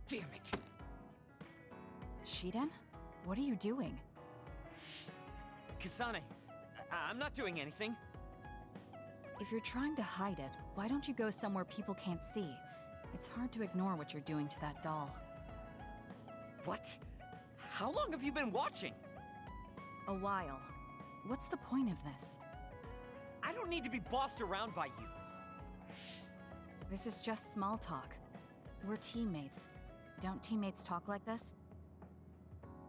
Damn it! Shiden? What are you doing? Kasane, I'm not doing anything. If you're trying to hide it, why don't you go somewhere people can't see? It's hard to ignore what you're doing to that doll. What? How long have you been watching? A while. What's the point of this? I don't need to be bossed around by you. This is just small talk. We're teammates. Don't teammates talk like this?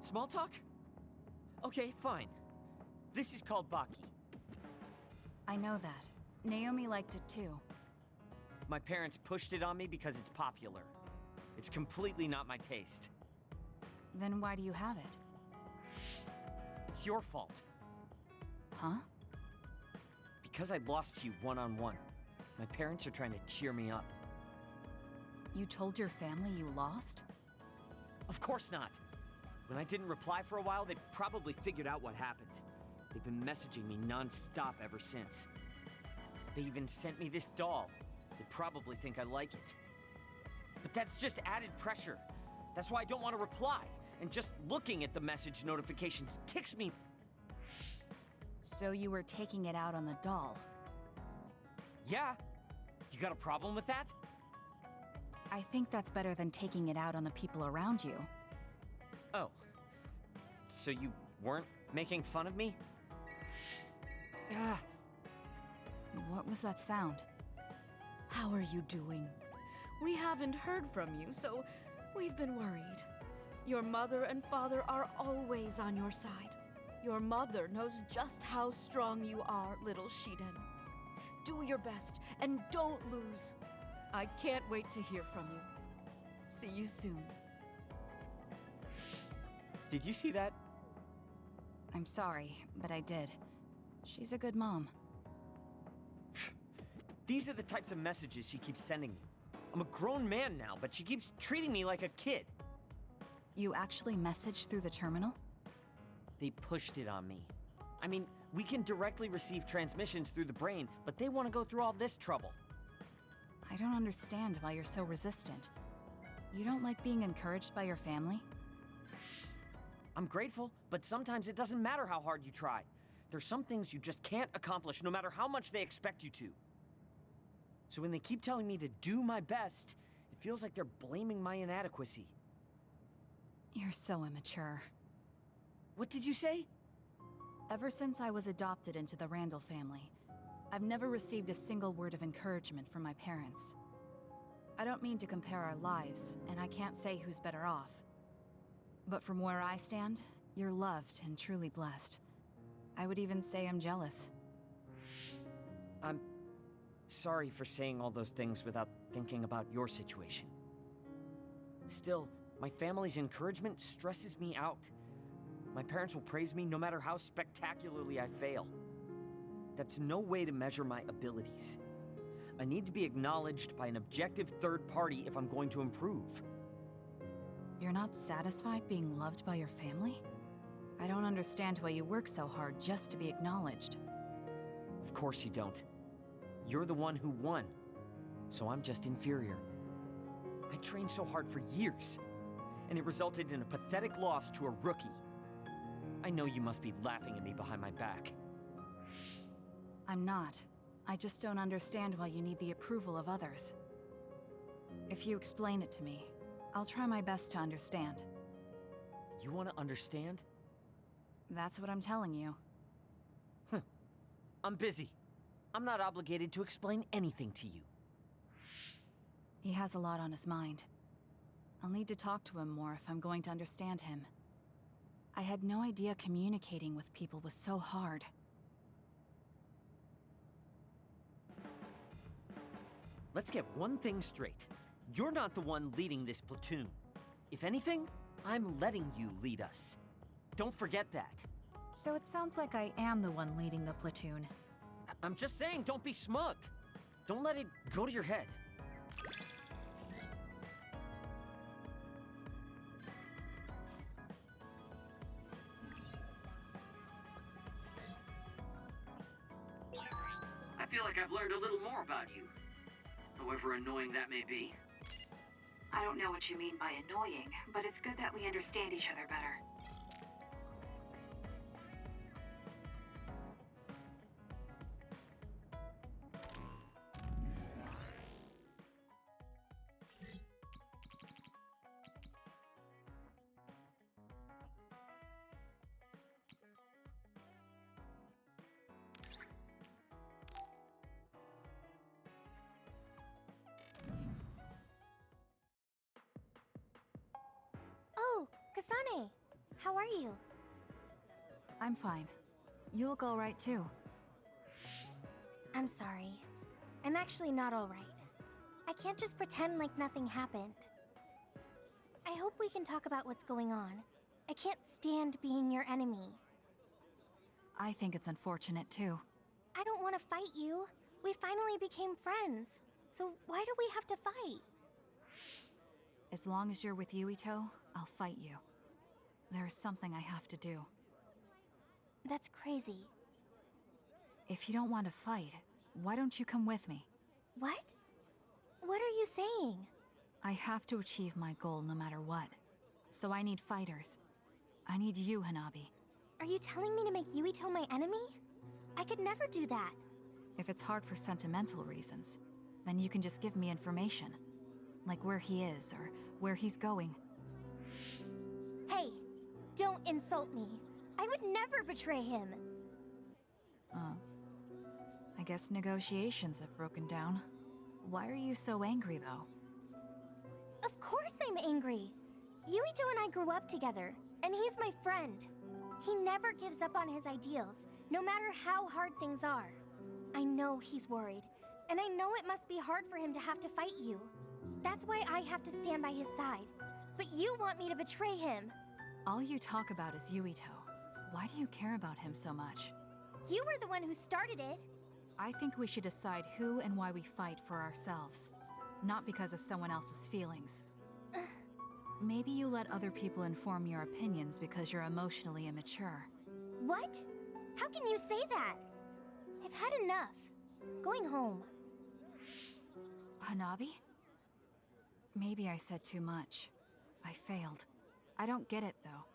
Small talk? Okay, fine. This is called Baki. I know that. Naomi liked it too. My parents pushed it on me because it's popular. It's completely not my taste. Then why do you have it? It's your fault. Huh? Because I lost to you one-on-one. My parents are trying to cheer me up. You told your family you lost? Of course not! When I didn't reply for a while, they probably figured out what happened. They've been messaging me non-stop ever since. They even sent me this doll. They probably think I like it. But that's just added pressure. That's why I don't want to reply. And just looking at the message notifications ticks me. So you were taking it out on the doll? Yeah? You got a problem with that? I think that's better than taking it out on the people around you. Oh. So you weren't making fun of me? Ah. What was that sound? How are you doing? We haven't heard from you, so we've been worried. Your mother and father are always on your side. Your mother knows just how strong you are, little Shiden. Do your best and don't lose. I can't wait to hear from you. See you soon. Did you see that? I'm sorry, but I did. She's a good mom. These are the types of messages she keeps sending me. I'm a grown man now, but she keeps treating me like a kid. You actually messaged through the terminal? They pushed it on me. I mean, we can directly receive transmissions through the brain, but they want to go through all this trouble. I don't understand why you're so resistant. You don't like being encouraged by your family? I'm grateful, but sometimes it doesn't matter how hard you try. There's some things you just can't accomplish no matter how much they expect you to. So when they keep telling me to do my best, it feels like they're blaming my inadequacy. You're so immature. What did you say? Ever since I was adopted into the Randall family, I've never received a single word of encouragement from my parents. I don't mean to compare our lives, and I can't say who's better off. But from where I stand, you're loved and truly blessed. I would even say I'm jealous. I'm sorry for saying all those things without thinking about your situation. Still, my family's encouragement stresses me out. My parents will praise me no matter how spectacularly I fail. That's no way to measure my abilities. I need to be acknowledged by an objective third party if I'm going to improve. You're not satisfied being loved by your family? I don't understand why you work so hard just to be acknowledged. Of course you don't. You're the one who won, so I'm just inferior. I trained so hard for years, and it resulted in a pathetic loss to a rookie. I know you must be laughing at me behind my back. I'm not. I just don't understand why you need the approval of others. If you explain it to me, I'll try my best to understand. You want to understand? That's what I'm telling you. I'm busy. I'm not obligated to explain anything to you. He has a lot on his mind. I'll need to talk to him more if I'm going to understand him. I had no idea communicating with people was so hard. Let's get one thing straight. You're not the one leading this platoon. If anything, I'm letting you lead us. Don't forget that. So it sounds like I am the one leading the platoon. I'm just saying, don't be smug. Don't let it go to your head. I feel like I've learned a little more about you, however annoying that may be. I don't know what you mean by annoying, but it's good that we understand each other better. Oh, Kasane! How are you? I'm fine. You look alright too. I'm sorry. I'm actually not alright. I can't just pretend like nothing happened. I hope we can talk about what's going on. I can't stand being your enemy. I think it's unfortunate too. I don't want to fight you. We finally became friends. So why do we have to fight? As long as you're with Yuito, I'll fight you. There's something I have to do. That's crazy. If you don't want to fight, why don't you come with me? What? What are you saying? I have to achieve my goal no matter what. So I need fighters. I need you, Hanabi. Are you telling me to make Yuito my enemy? I could never do that. If it's hard for sentimental reasons, then you can just give me information. Like where he is, or where he's going. Hey, don't insult me. I would never betray him. I guess negotiations have broken down. Why are you so angry, though? Of course I'm angry. Yuito and I grew up together, and he's my friend. He never gives up on his ideals, no matter how hard things are. I know he's worried, and I know it must be hard for him to have to fight you. That's why I have to stand by his side. But you want me to betray him. All you talk about is Yuito. Why do you care about him so much? You were the one who started it. I think we should decide who and why we fight for ourselves, not because of someone else's feelings. Maybe you let other people inform your opinions because you're emotionally immature. What? How can you say that? I've had enough. Going home. Hanabi? Maybe I said too much. I failed. I don't get it, though.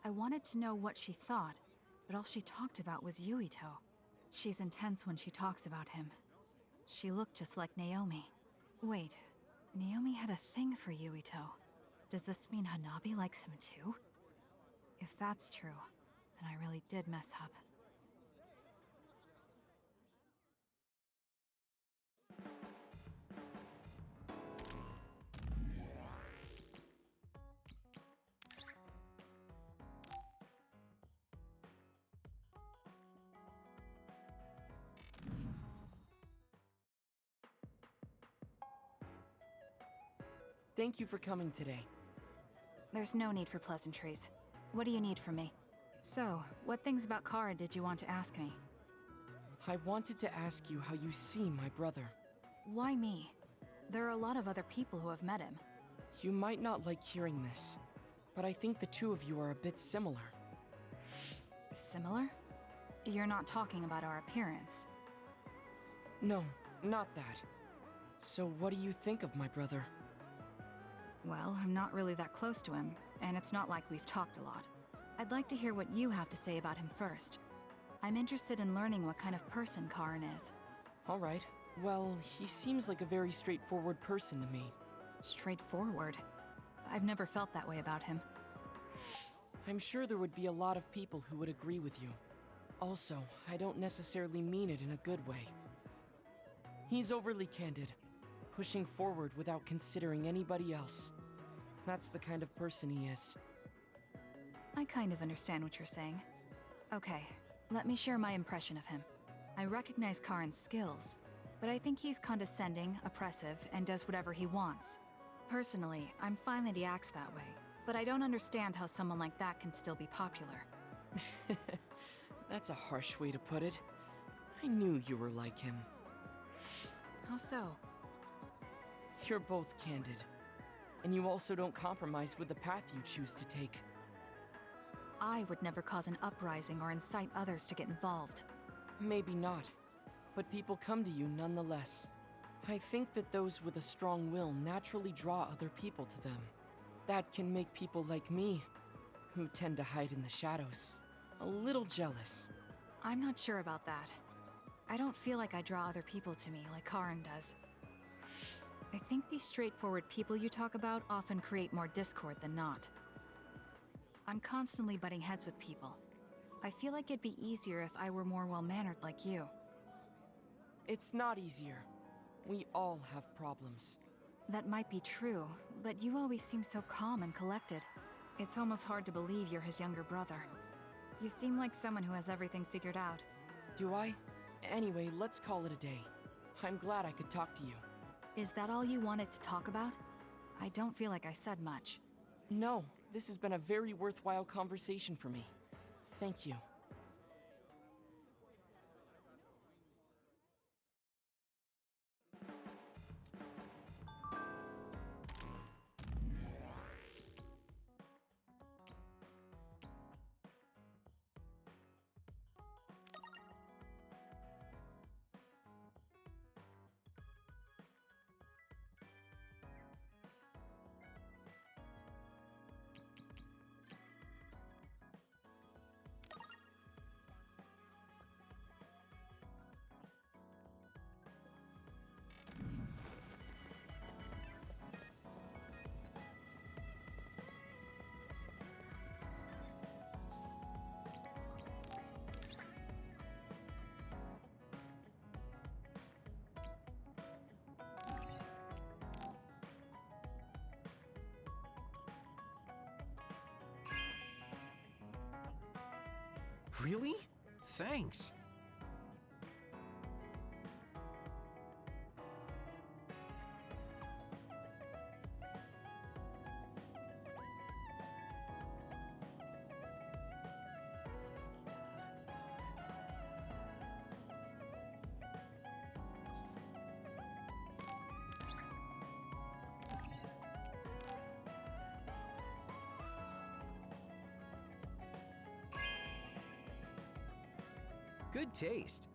I wanted to know what she thought, but all she talked about was Yuito. She's intense when she talks about him. She looked just like Naomi. Wait, Naomi had a thing for Yuito. Does this mean Hanabi likes him too? If that's true, then I really did mess up. Thank you for coming today. There's no need for pleasantries. What do you need from me? So, what things about Kara did you want to ask me? I wanted to ask you how you see my brother. Why me? There are a lot of other people who have met him. You might not like hearing this, but I think the two of you are a bit similar. Similar? You're not talking about our appearance. No, not that. So what do you think of my brother? Well, I'm not really that close to him, and it's not like we've talked a lot. I'd like to hear what you have to say about him first. I'm interested in learning what kind of person Karin is. Alright. Well, he seems like a very straightforward person to me. Straightforward? I've never felt that way about him. I'm sure there would be a lot of people who would agree with you. Also, I don't necessarily mean it in a good way. He's overly candid, pushing forward without considering anybody else. That's the kind of person he is. I kind of understand what you're saying. Okay, let me share my impression of him. I recognize Karin's skills, but I think he's condescending, oppressive, and does whatever he wants. Personally, I'm fine that he acts that way, but I don't understand how someone like that can still be popular. That's a harsh way to put it. I knew you were like him. How so? You're both candid, and you also don't compromise with the path you choose to take. I would never cause an uprising or incite others to get involved. Maybe not, but people come to you nonetheless. I think that those with a strong will naturally draw other people to them. That can make people like me, who tend to hide in the shadows, a little jealous. I'm not sure about that. I don't feel like I draw other people to me like Karin does. I think these straightforward people you talk about often create more discord than not. I'm constantly butting heads with people. I feel like it'd be easier if I were more well-mannered like you. It's not easier. We all have problems. That might be true, but you always seem so calm and collected. It's almost hard to believe you're his younger brother. You seem like someone who has everything figured out. Do I? Anyway, let's call it a day. I'm glad I could talk to you. Is that all you wanted to talk about? I don't feel like I said much. No, this has been a very worthwhile conversation for me. Thank you. Really? Thanks. Good taste.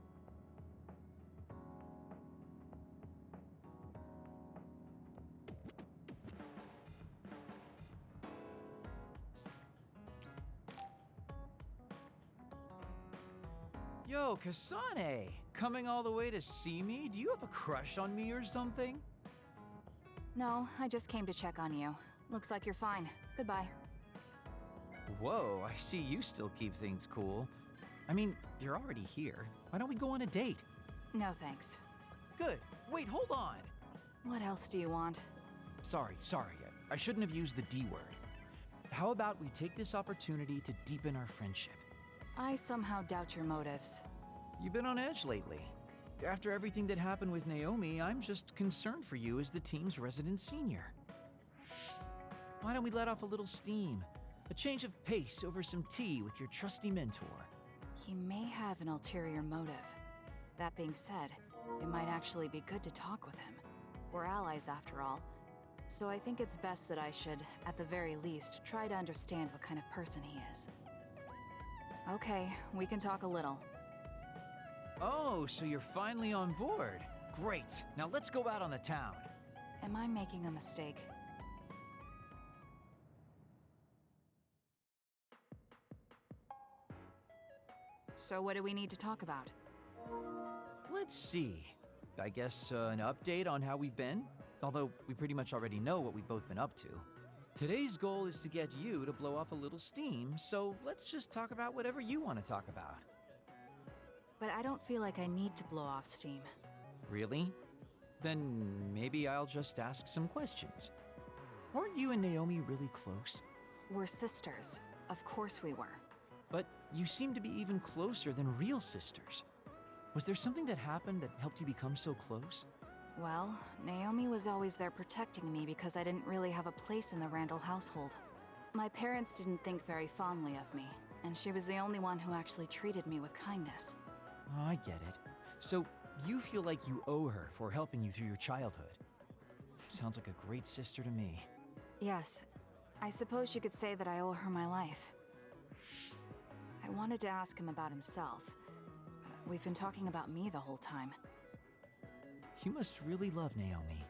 Yo, Kasane! Coming all the way to see me? Do you have a crush on me or something? No, I just came to check on you. Looks like you're fine. Goodbye. Whoa, I see you still keep things cool. I mean, you're already here. Why don't we go on a date? No thanks. Good. Wait, hold on. What else do you want? Sorry. I shouldn't have used the D word. How about we take this opportunity to deepen our friendship? I somehow doubt your motives. You've been on edge lately. After everything that happened with Naomi, I'm just concerned for you as the team's resident senior. Why don't we let off a little steam? A change of pace over some tea with your trusty mentor. He may have an ulterior motive. That being said, it might actually be good to talk with him. We're allies after all. So I think it's best that I should, at the very least, try to understand what kind of person he is. Okay, we can talk a little. Oh, so you're finally on board. Great. Now let's go out on the town. Am I making a mistake? So what do we need to talk about? Let's see. I guess an update on how we've been? Although we pretty much already know what we've both been up to. Today's goal is to get you to blow off a little steam, so let's just talk about whatever you want to talk about. But I don't feel like I need to blow off steam. Really? Then maybe I'll just ask some questions. Weren't you and Naomi really close? We're sisters. Of course we were. But you seem to be even closer than real sisters. Was there something that happened that helped you become so close? Well, Naomi was always there protecting me because I didn't really have a place in the Randall household. My parents didn't think very fondly of me, and she was the only one who actually treated me with kindness. Oh, I get it. So you feel like you owe her for helping you through your childhood. Sounds like a great sister to me. Yes, I suppose you could say that I owe her my life. I wanted to ask him about himself. We've been talking about me the whole time. You must really love Naomi.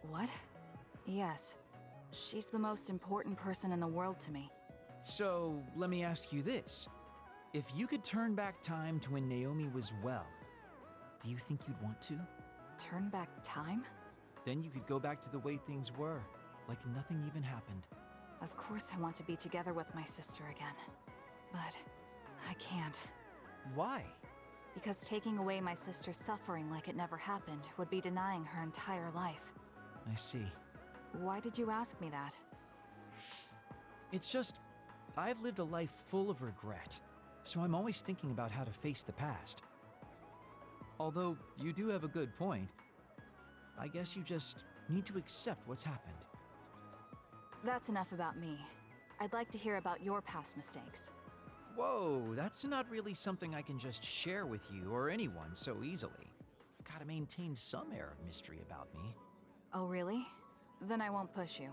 What? Yes. She's the most important person in the world to me. So, let me ask you this. If you could turn back time to when Naomi was well, do you think you'd want to? Turn back time? Then you could go back to the way things were, like nothing even happened. Of course I want to be together with my sister again. But I can't. Why? Because taking away my sister's suffering like it never happened would be denying her entire life. I see. Why did you ask me that? It's just, I've lived a life full of regret, so I'm always thinking about how to face the past. Although, you do have a good point. I guess you just need to accept what's happened. That's enough about me. I'd like to hear about your past mistakes. Whoa, that's not really something I can just share with you or anyone so easily. I've got to maintain some air of mystery about me. Oh, really? Then I won't push you.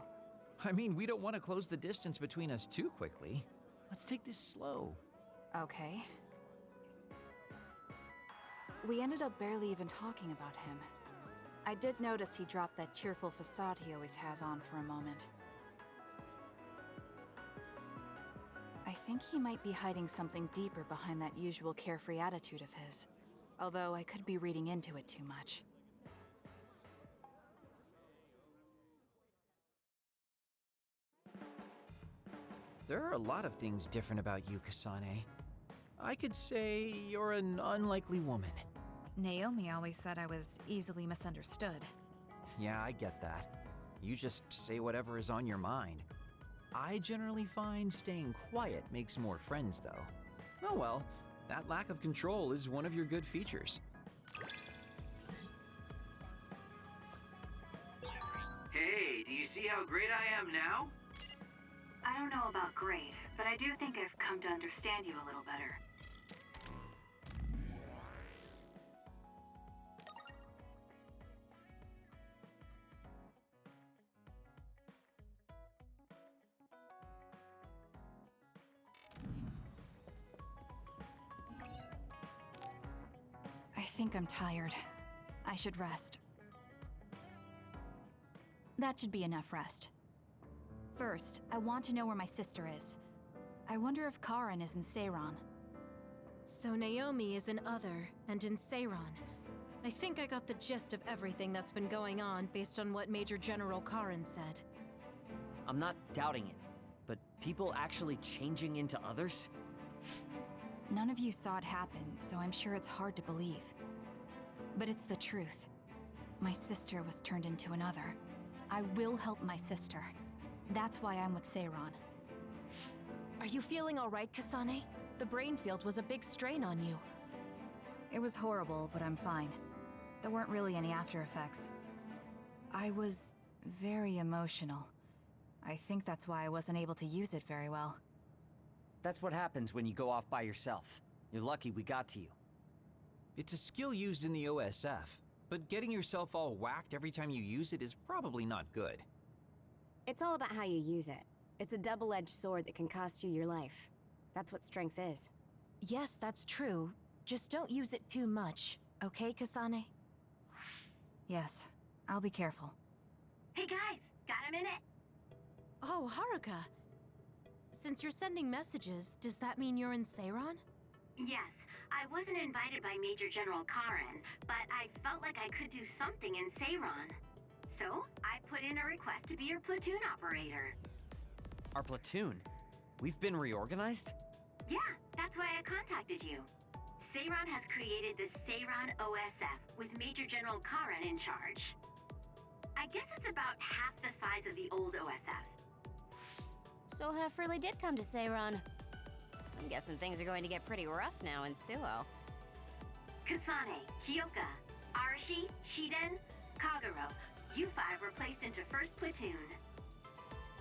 I mean, we don't want to close the distance between us too quickly. Let's take this slow. Okay. We ended up barely even talking about him. I did notice he dropped that cheerful facade he always has on for a moment. I think he might be hiding something deeper behind that usual carefree attitude of his. Although I could be reading into it too much. There are a lot of things different about you, Kasane. I could say you're an unlikely woman. Naomi always said I was easily misunderstood. Yeah, I get that. You just say whatever is on your mind. I generally find staying quiet makes more friends, though. Oh well, that lack of control is one of your good features. Hey, do you see how great I am now? I don't know about great, but I do think I've come to understand you a little better. I think I'm tired. I should rest. That should be enough rest. First, I want to know where my sister is. I wonder if Karin is in Seiran. So Naomi is in Other, and in Seiran. I think I got the gist of everything that's been going on based on what Major General Karin said. I'm not doubting it, but people actually changing into others? None of you saw it happen, so I'm sure it's hard to believe. But it's the truth. My sister was turned into another. I will help my sister. That's why I'm with Seiran. Are you feeling alright, Kasane? The brain field was a big strain on you. It was horrible, but I'm fine. There weren't really any after effects. I was very emotional. I think that's why I wasn't able to use it very well. That's what happens when you go off by yourself. You're lucky we got to you. It's a skill used in the OSF, but getting yourself all whacked every time you use it is probably not good. It's all about how you use it. It's a double-edged sword that can cost you your life. That's what strength is. Yes, that's true. Just don't use it too much, okay, Kasane? Yes, I'll be careful. Hey guys, got a minute? Oh, Haruka. Since you're sending messages, does that mean you're in Seiran? Yes, I wasn't invited by Major General Karin, but I felt like I could do something in Seiran. So, I put in a request to be your platoon operator. Our platoon? We've been reorganized? Yeah, that's why I contacted you. Seiran has created the Seiran OSF with Major General Karin in charge. I guess it's about half the size of the old OSF. So Hef did come to Seiran. I'm guessing things are going to get pretty rough now in Suo. Kasane, Kyoka, Arashi, Shiden, Kagero, you five were placed into 1st Platoon.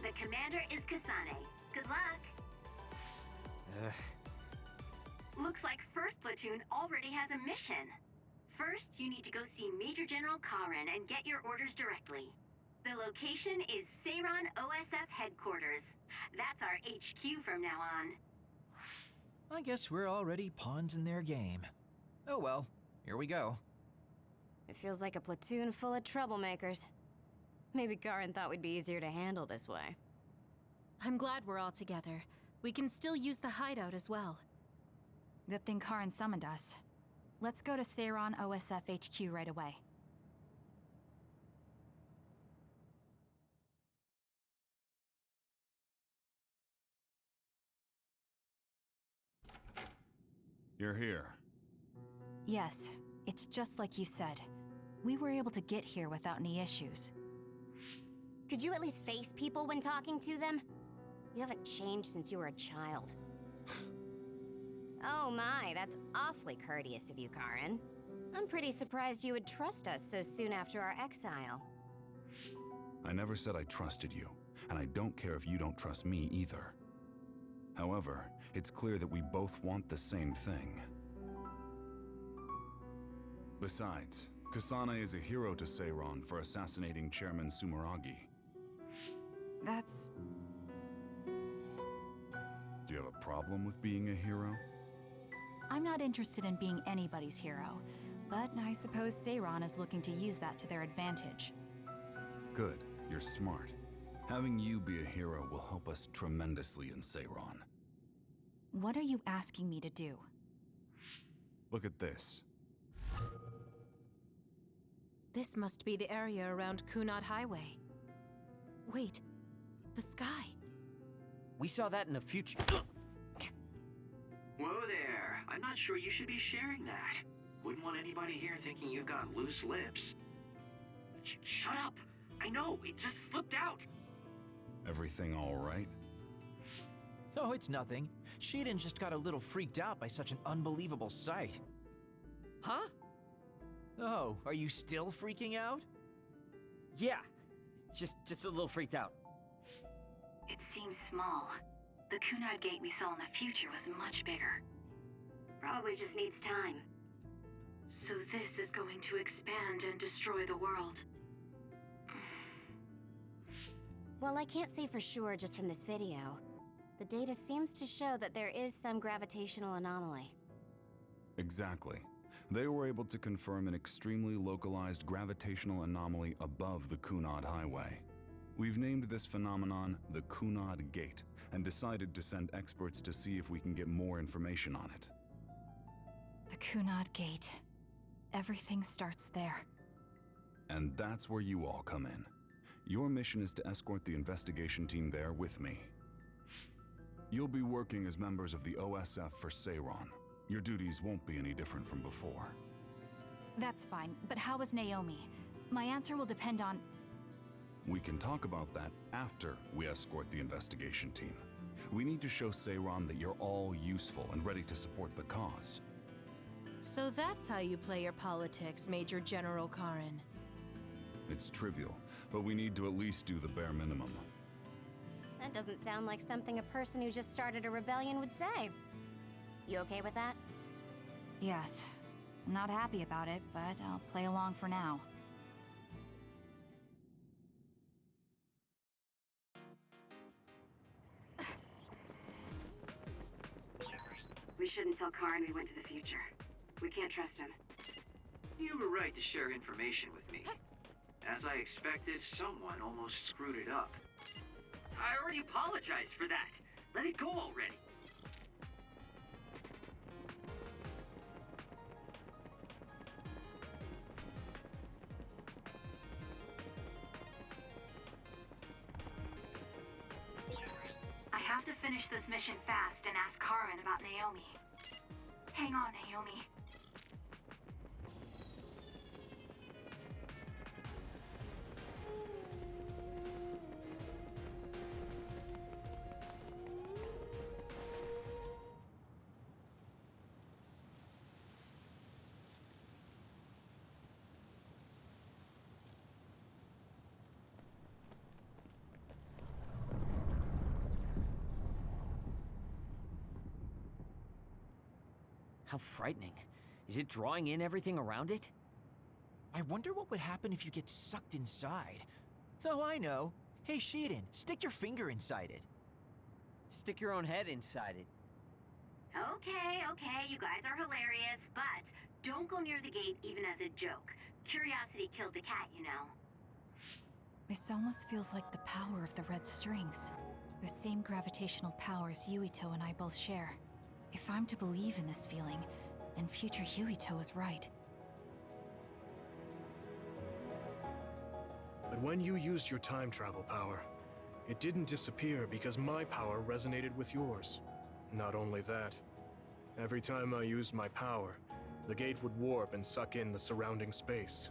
The commander is Kasane. Good luck. Looks like 1st Platoon already has a mission. First, you need to go see Major General Karin and get your orders directly. The location is Seiran OSF headquarters. That's our HQ from now on. I guess we're already pawns in their game. Oh well, here we go. It feels like a platoon full of troublemakers. Maybe Karin thought we'd be easier to handle this way. I'm glad we're all together. We can still use the hideout as well. Good thing Karin summoned us. Let's go to Seiron OSF HQ right away. You're here. Yes, it's just like you said. We were able to get here without any issues. Could you at least face people when talking to them? You haven't changed since you were a child. Oh my, that's awfully courteous of you, Karin. I'm pretty surprised you would trust us so soon after our exile. I never said I trusted you, and I don't care if you don't trust me either. However, it's clear that we both want the same thing. Besides, Kasane is a hero to Seiron for assassinating Chairman Sumeragi. That's... Do you have a problem with being a hero? I'm not interested in being anybody's hero, but I suppose Seiron is looking to use that to their advantage. Good, you're smart. Having you be a hero will help us tremendously in Seiron. What are you asking me to do? Look at this. This must be the area around Kunad Highway. Wait, the sky. We saw that in the future. Whoa there. I'm not sure you should be sharing that. Wouldn't want anybody here thinking you've got loose lips. Shut up! I know, it just slipped out! Everything all right? Oh, it's nothing. Shiden just got a little freaked out by such an unbelievable sight. Huh? Oh, are you still freaking out? Yeah. Just a little freaked out. It seems small. The Kunad gate we saw in the future was much bigger. Probably just needs time. So this is going to expand and destroy the world. Well, I can't say for sure just from this video. The data seems to show that there is some gravitational anomaly. Exactly. They were able to confirm an extremely localized gravitational anomaly above the Kunad Highway. We've named this phenomenon the Kunad Gate, and decided to send experts to see if we can get more information on it. The Kunad Gate. Everything starts there. And that's where you all come in. Your mission is to escort the investigation team there with me. You'll be working as members of the OSF for Seiron. Your duties won't be any different from before. That's fine, but how is Naomi? My answer will depend on... We can talk about that after we escort the investigation team. We need to show Seiron that you're all useful and ready to support the cause. So that's how you play your politics, Major General Karin. It's trivial, but we need to at least do the bare minimum. That doesn't sound like something a person who just started a rebellion would say. You okay with that? Yes. I'm not happy about it, but I'll play along for now. We shouldn't tell Karin we went to the future. We can't trust him. You were right to share information with me. As I expected, someone almost screwed it up. I already apologized for that. Let it go already. I have to finish this mission fast and ask Karin about Naomi. Hang on, Naomi. How frightening. Is it drawing in everything around it? I wonder what would happen if you get sucked inside. Oh, I know. Hey, Shiden, stick your finger inside it. Stick your own head inside it. Okay, you guys are hilarious, but don't go near the gate even as a joke. Curiosity killed the cat, you know. This almost feels like the power of the red strings. The same gravitational powers Yuito and I both share. If I'm to believe in this feeling, then future Yuito is right. But when you used your time travel power, it didn't disappear because my power resonated with yours. Not only that, every time I used my power, the gate would warp and suck in the surrounding space.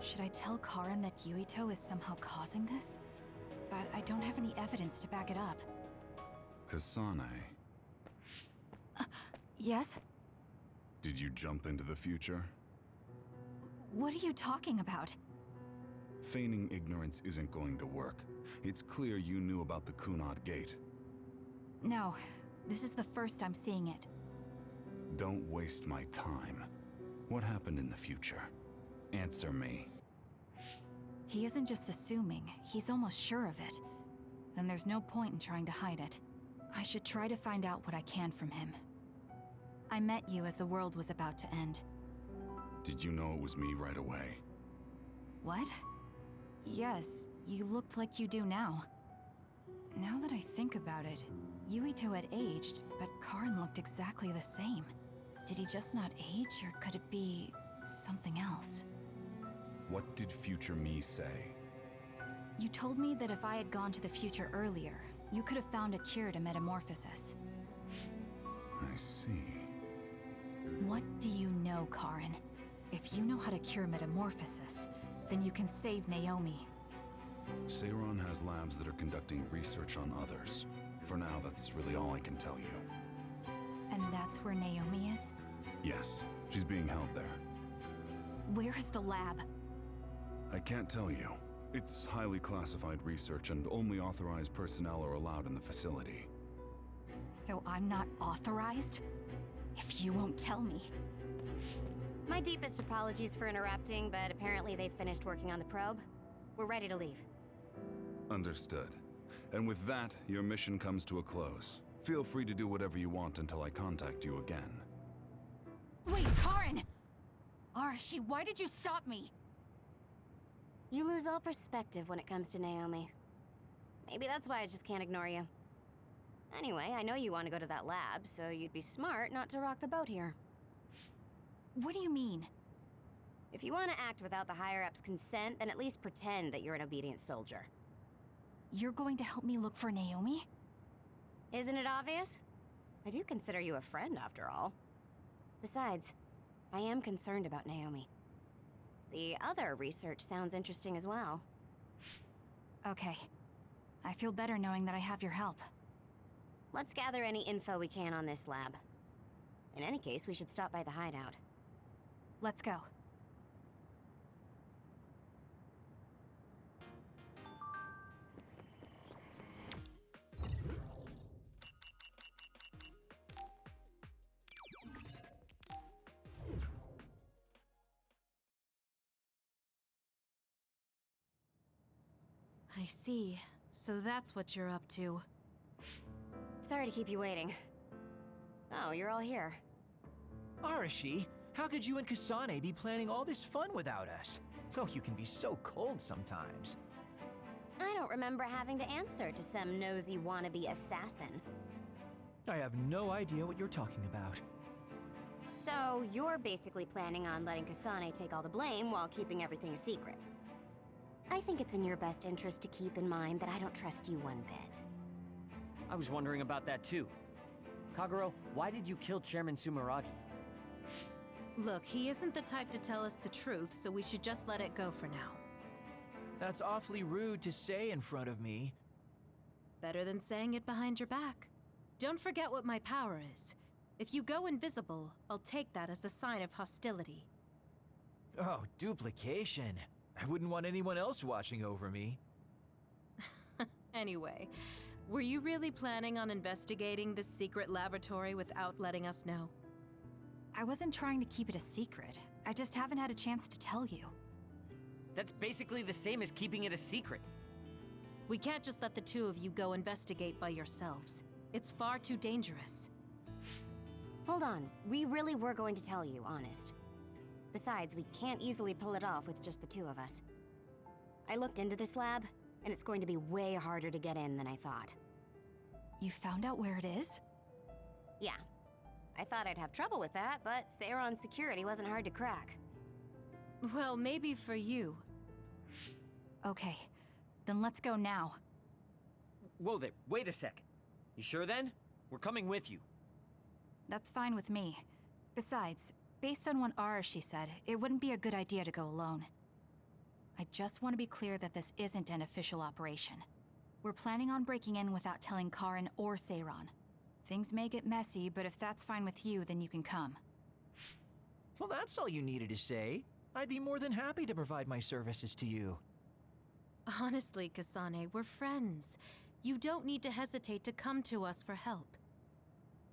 Should I tell Karen that Yuito is somehow causing this? But I don't have any evidence to back it up. Kasane, Yes? did you jump into the future? What are you talking about? Feigning ignorance isn't going to work. It's clear you knew about the Kunad Gate. No, this is the first I'm seeing it. Don't waste my time. What happened in the future? Answer me. He isn't just assuming, he's almost sure of it. Then there's no point in trying to hide it. I should try to find out what I can from him. I met you as the world was about to end. Did you know it was me right away? What? Yes, you looked like you do now. Now that I think about it, Yuito had aged, but Karen looked exactly the same. Did he just not age, or could it be something else? What did future me say? You told me that if I had gone to the future earlier, you could have found a cure to metamorphosis. I see. What do you know, Karen? If you know how to cure metamorphosis, then you can save Naomi. Seiron has labs that are conducting research on others. For now, that's really all I can tell you. And that's where Naomi is? Yes, she's being held there. Where is the lab? I can't tell you. It's highly classified research and only authorized personnel are allowed in the facility. So I'm not authorized? If you won't tell me. My deepest apologies for interrupting, but apparently they've finished working on the probe. We're ready to leave. Understood. And with that, your mission comes to a close. Feel free to do whatever you want until I contact you again. Wait, Karen! Arashi, why did you stop me? You lose all perspective when it comes to Naomi. Maybe that's why I just can't ignore you. Anyway, I know you want to go to that lab, so you'd be smart not to rock the boat here. What do you mean? If you want to act without the higher-ups' consent, then at least pretend that you're an obedient soldier. You're going to help me look for Naomi? Isn't it obvious? I do consider you a friend, after all. Besides, I am concerned about Naomi. The other research sounds interesting as well. Okay. I feel better knowing that I have your help. Let's gather any info we can on this lab. In any case, we should stop by the hideout. Let's go. I see. So that's what you're up to. Sorry to keep you waiting. Oh, you're all here. Arashi, how could you and Kasane be planning all this fun without us? Oh, you can be so cold sometimes. I don't remember having to answer to some nosy wannabe assassin. I have no idea what you're talking about. So, you're basically planning on letting Kasane take all the blame while keeping everything a secret. I think it's in your best interest to keep in mind that I don't trust you one bit. I was wondering about that too. Kagero, why did you kill Chairman Sumeragi? Look, he isn't the type to tell us the truth, so we should just let it go for now. That's awfully rude to say in front of me. Better than saying it behind your back. Don't forget what my power is. If you go invisible, I'll take that as a sign of hostility. Oh, duplication. I wouldn't want anyone else watching over me. Anyway, were you really planning on investigating this secret laboratory without letting us know? I wasn't trying to keep it a secret. I just haven't had a chance to tell you. That's basically the same as keeping it a secret. We can't just let the two of you go investigate by yourselves. It's far too dangerous. Hold on, we really were going to tell you, honest. Besides, we can't easily pull it off with just the two of us. I looked into this lab, and it's going to be way harder to get in than I thought. You found out where it is? Yeah. I thought I'd have trouble with that, but Seiron's security wasn't hard to crack. Well, maybe for you. Okay, then let's go now. Whoa there, wait a second. You sure then? We're coming with you. That's fine with me. Besides, based on what Arashi said, it wouldn't be a good idea to go alone. I just want to be clear that this isn't an official operation. We're planning on breaking in without telling Karen or Seiron. Things may get messy, but if that's fine with you, then you can come. Well, that's all you needed to say. I'd be more than happy to provide my services to you. Honestly, Kasane, we're friends. You don't need to hesitate to come to us for help.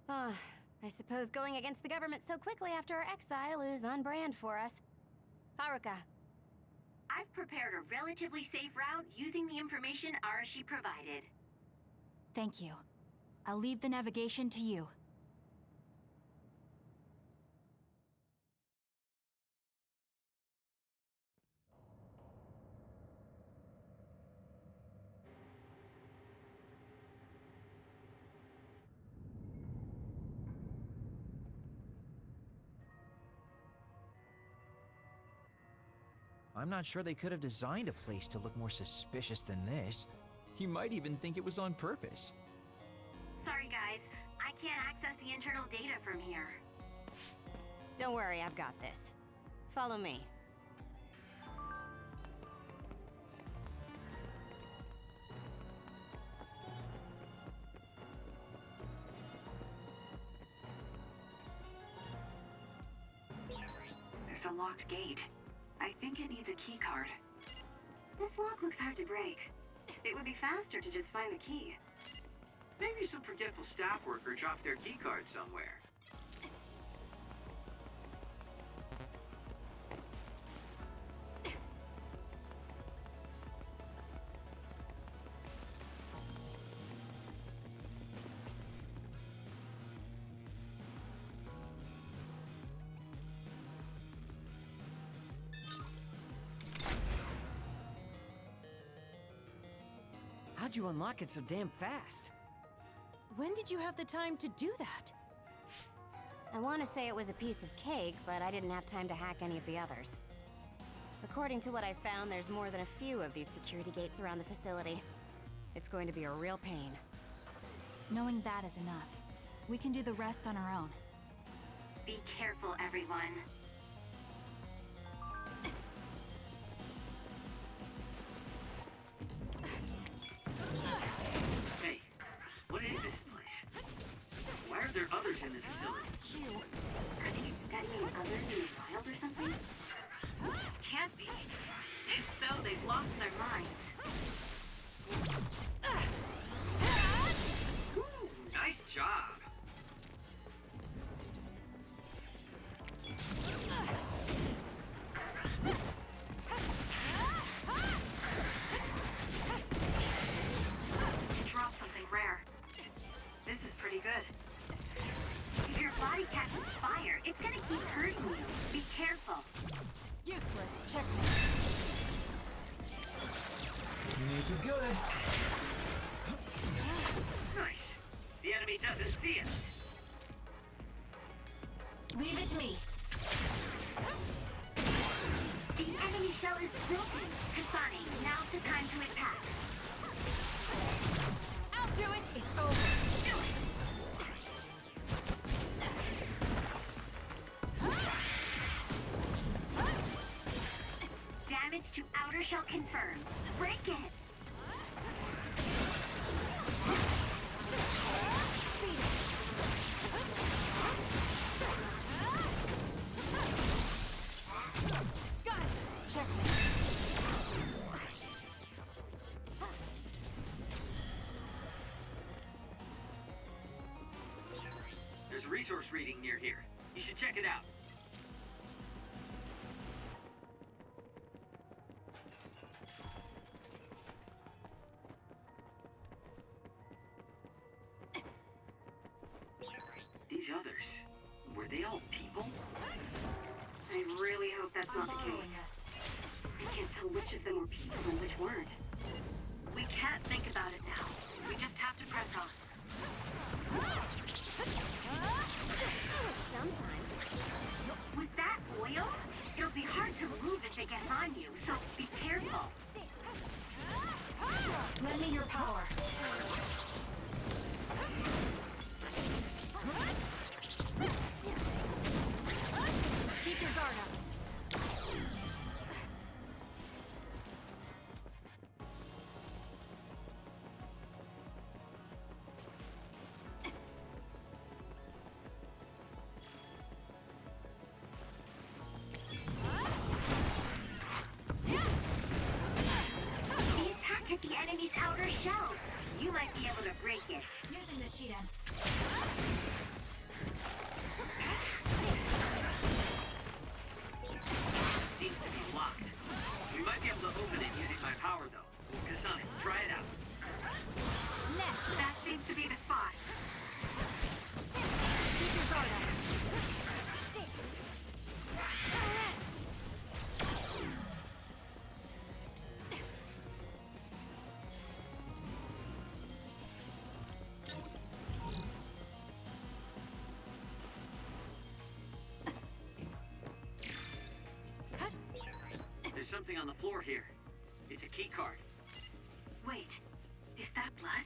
I suppose going against the government so quickly after our exile is on brand for us. Haruka. I've prepared a relatively safe route using the information Arashi provided. Thank you. I'll leave the navigation to you. I'm not sure they could have designed a place to look more suspicious than this. You might even think it was on purpose. Sorry guys, I can't access the internal data from here. Don't worry, I've got this. Follow me. There's a locked gate. I think it needs a key card. This lock looks hard to break. It would be faster to just find the key. Maybe some forgetful staff worker dropped their keycard somewhere. How'd you unlock it so damn fast? When did you have the time to do that? I want to say it was a piece of cake, but I didn't have time to hack any of the others. According to what I found, there's more than a few of these security gates around the facility. It's going to be a real pain. Knowing that is enough. We can do the rest on our own. Be careful, everyone. Hey, what is this place? Why are there others in the facility? Are they studying others in the wild or something? Can't be. If so, they've lost their minds. Ooh, nice job. Drop something rare. This is pretty good. If your body catches fire, it's gonna keep hurting you. Be careful. Useless. Check. Make it good. Nice. The enemy doesn't see us. Leave it to me. The enemy shell is broken. Kasane, now's the time to attack. I'll do it. It's over. Do it! Damage to outer shell confirmed. Break it! Got it. Check. There's a resource reading near here. You should check it out. these others? Were they all people? I really hope that's not the case. I can't tell which of them were people and which weren't. We can't think about it now. We just have to press on. Sometimes. Was that oil? It'll be hard to move if it gets on you, so be careful. Lend me your power. Keep your guard up. The attack hit the enemy's outer shell. You might be able to break it. Using the sheet end. It seems to be locked. We might be able to open it using my power, though. Kasane, try it out. Next, that seems to be the spot. Keep your guard up. There's something on the floor here. It's a key card. Wait, is that blood?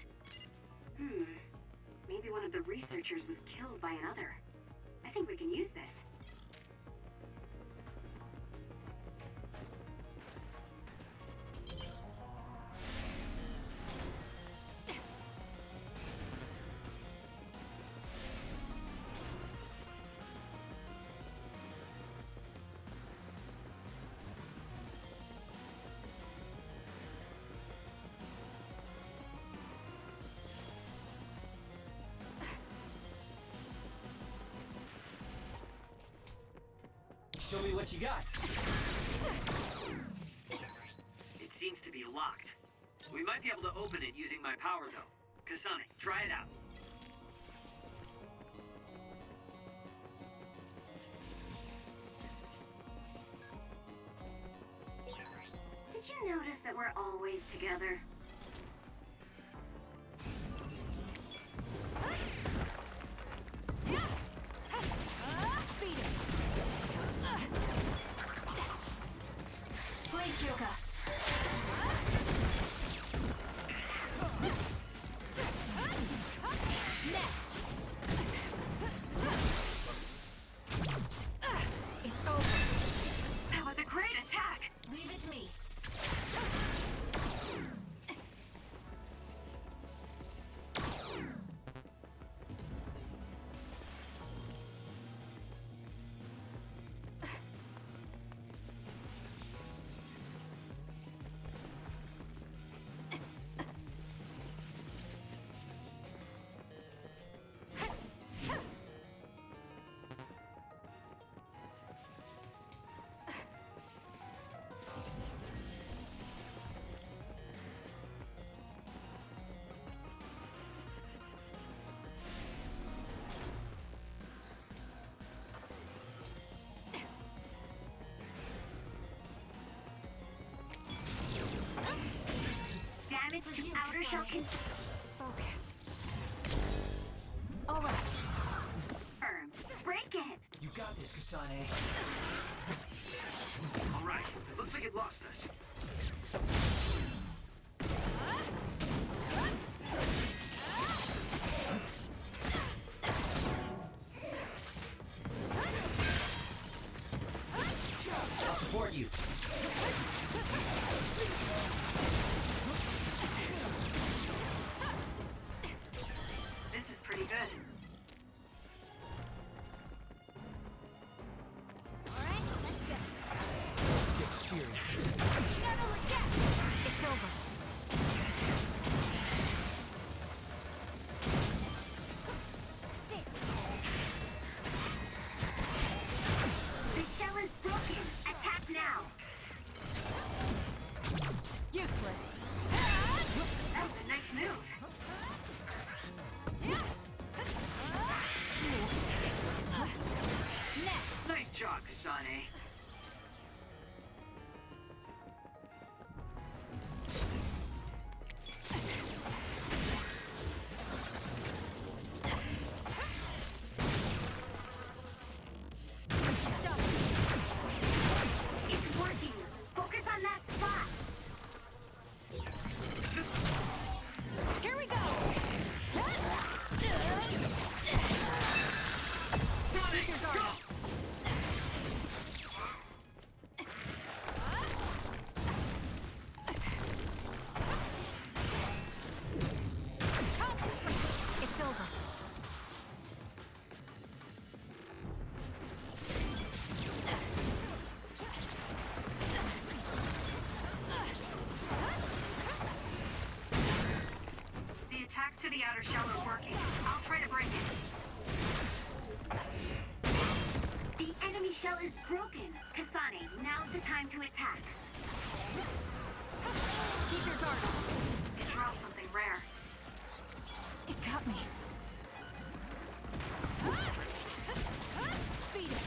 Maybe one of the researchers was killed by another. I think we can use this. Show me what you got. It seems to be locked. We might be able to open it using my power, though. Kasane, try it out. Did you notice that we're always together? Beat it. Please, Joka. Next. It's over. That was a great attack! Leave it to me. Damage to outer shell Focus. All right. confirmed. Break it! You got this, Kasane. All right, it looks like it lost us. I'll support you. This is pretty good. Let's get serious. Never forget. enemy shell is broken. Kasane, now's the time to attack. Keep your guard up. It dropped something rare. It got me. Beat it.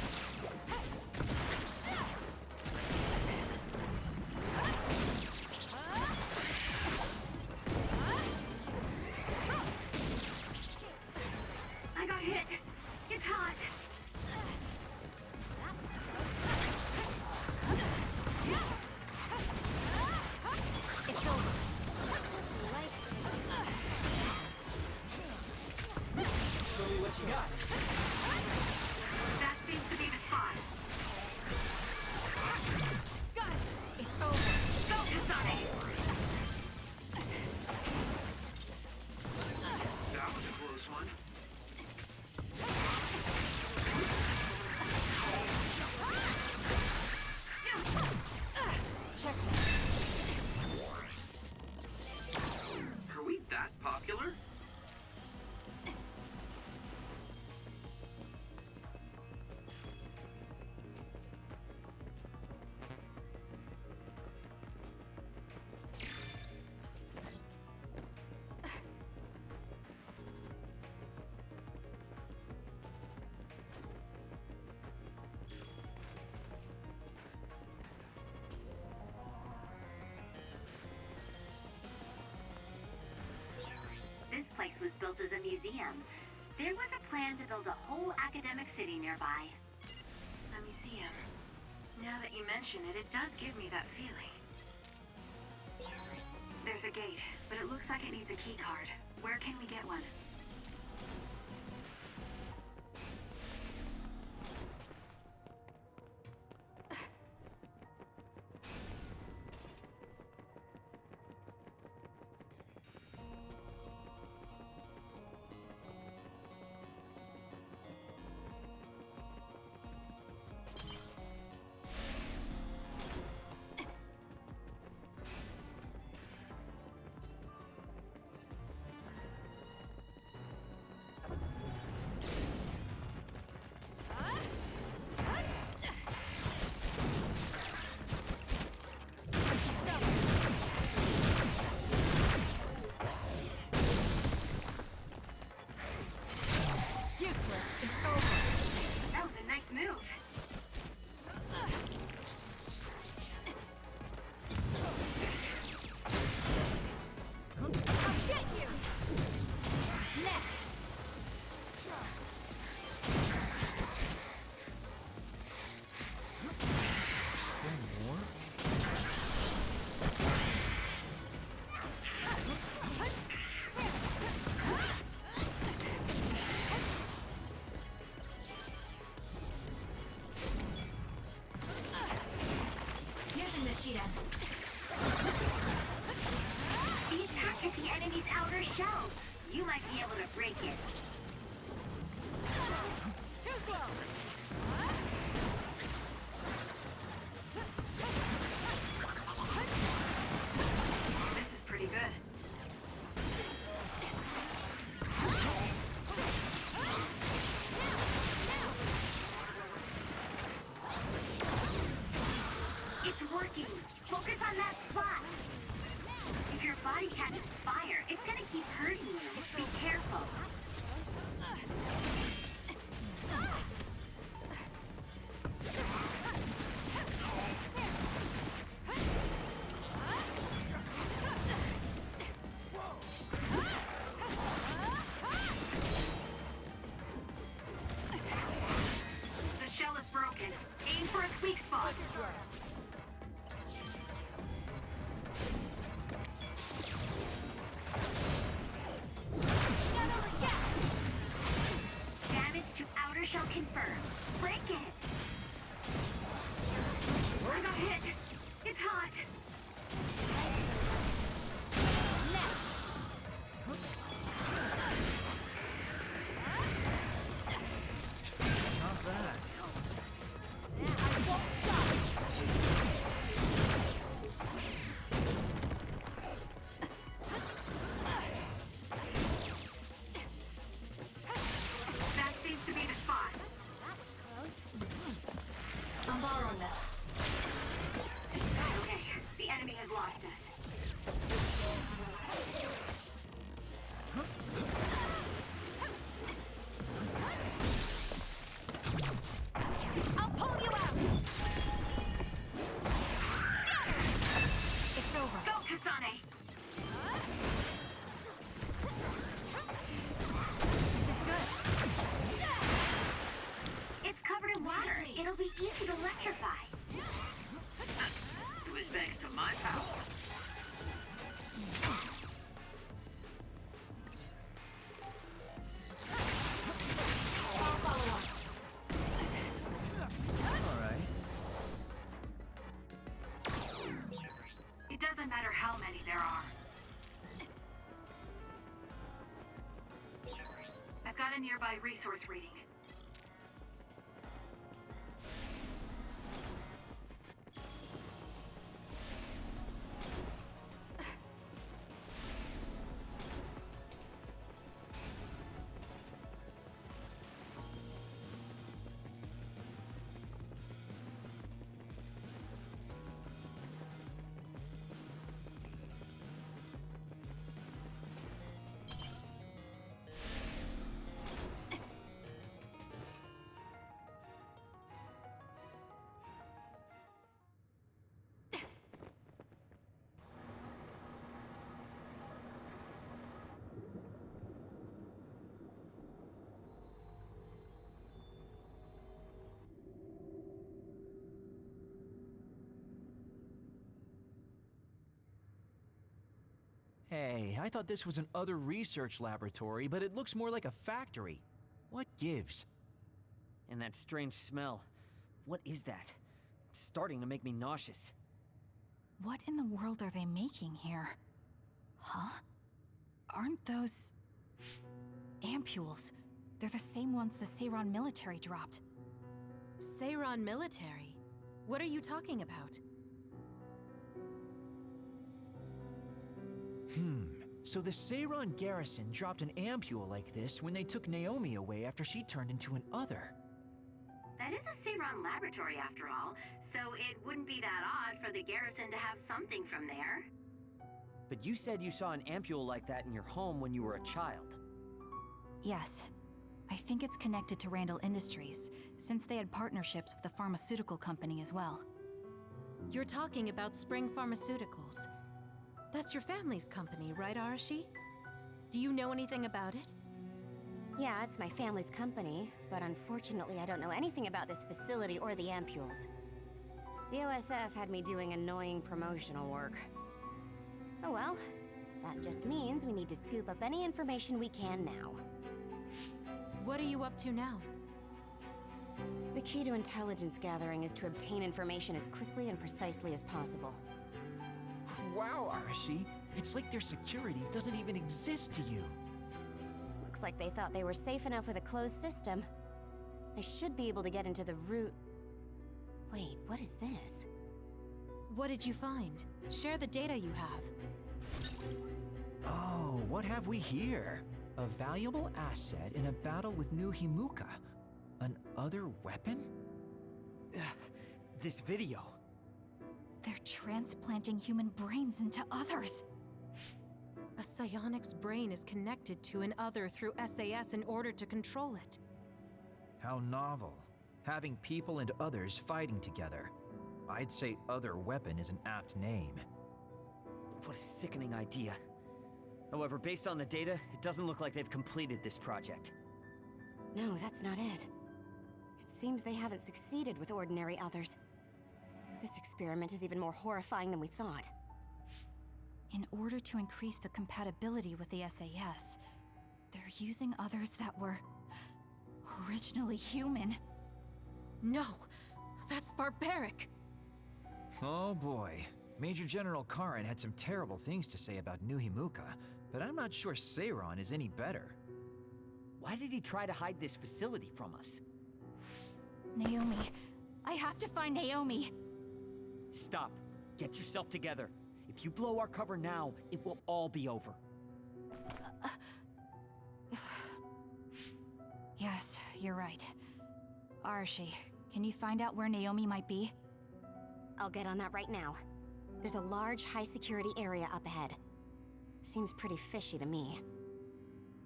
I got hit. It's hot. It's over. Show me what you got. That seems to be the spot. Got it. It's over. Go, Kasane! That was a close one. Check. Are we that popular? This place was built as a museum. There was a plan to build a whole academic city nearby. A museum. Now that you mention it, it does give me that feeling. There's a gate, but it looks like it needs a key card. Where can we get one? Useless. It's over. That was a nice move. I'll get you. Next. Still more? Using the Shiren. The attack hit the enemy's outer shell. You might be able to break it. Too slow. This is pretty good. It's working. Focus on that spot. If your body catches fire, it's gonna keep hurting you. Be careful. The shell is broken. Aim for its weak spot. Damage to outer shell confirmed. Break it. I got hit. It's hot. Not bad. That seems to be the spot. That was close. a nearby resource reading. Hey, I thought this was an other research laboratory, but it looks more like a factory. What gives? And that strange smell. What is that? It's starting to make me nauseous. What in the world are they making here? Huh? Aren't those... ampules? They're the same ones the Seiran military dropped. Seiran military? What are you talking about? So the Seiran garrison dropped an ampule like this when they took Naomi away after she turned into an other. That is a Seiran laboratory after all, so it wouldn't be that odd for the garrison to have something from there. But you said you saw an ampule like that in your home when you were a child. Yes. I think it's connected to Randall Industries, since they had partnerships with the pharmaceutical company as well. You're talking about Spring Pharmaceuticals. That's your family's company, right, Arashi? Do you know anything about it? Yeah, it's my family's company, but unfortunately I don't know anything about this facility or the ampules. The OSF had me doing annoying promotional work. Oh well, that just means we need to scoop up any information we can now. What are you up to now? The key to intelligence gathering is to obtain information as quickly and precisely as possible. Wow, Arashi. It's like their security doesn't even exist to you. Looks like they thought they were safe enough with a closed system. I should be able to get into the root... Wait, what is this? What did you find? Share the data you have. Oh, what have we here? A valuable asset in a battle with New Himuka. An other weapon? This video. They're transplanting human brains into others. A psionic's brain is connected to an other through SAS in order to control it. How novel. Having people and others fighting together. I'd say other weapon is an apt name. What a sickening idea. However, based on the data, it doesn't look like they've completed this project. No, that's not it. It seems they haven't succeeded with ordinary others. This experiment is even more horrifying than we thought. In order to increase the compatibility with the SAS, they're using others that were... originally human. No! That's barbaric! Oh boy. Major General Karen had some terrible things to say about New Himuka, but I'm not sure Seiran is any better. Why did he try to hide this facility from us? Naomi. I have to find Naomi. Stop. Get yourself together. If you blow our cover now, it will all be over. Yes, you're right. Arashi, can you find out where Naomi might be? I'll get on that right now. There's a large, high-security area up ahead. Seems pretty fishy to me.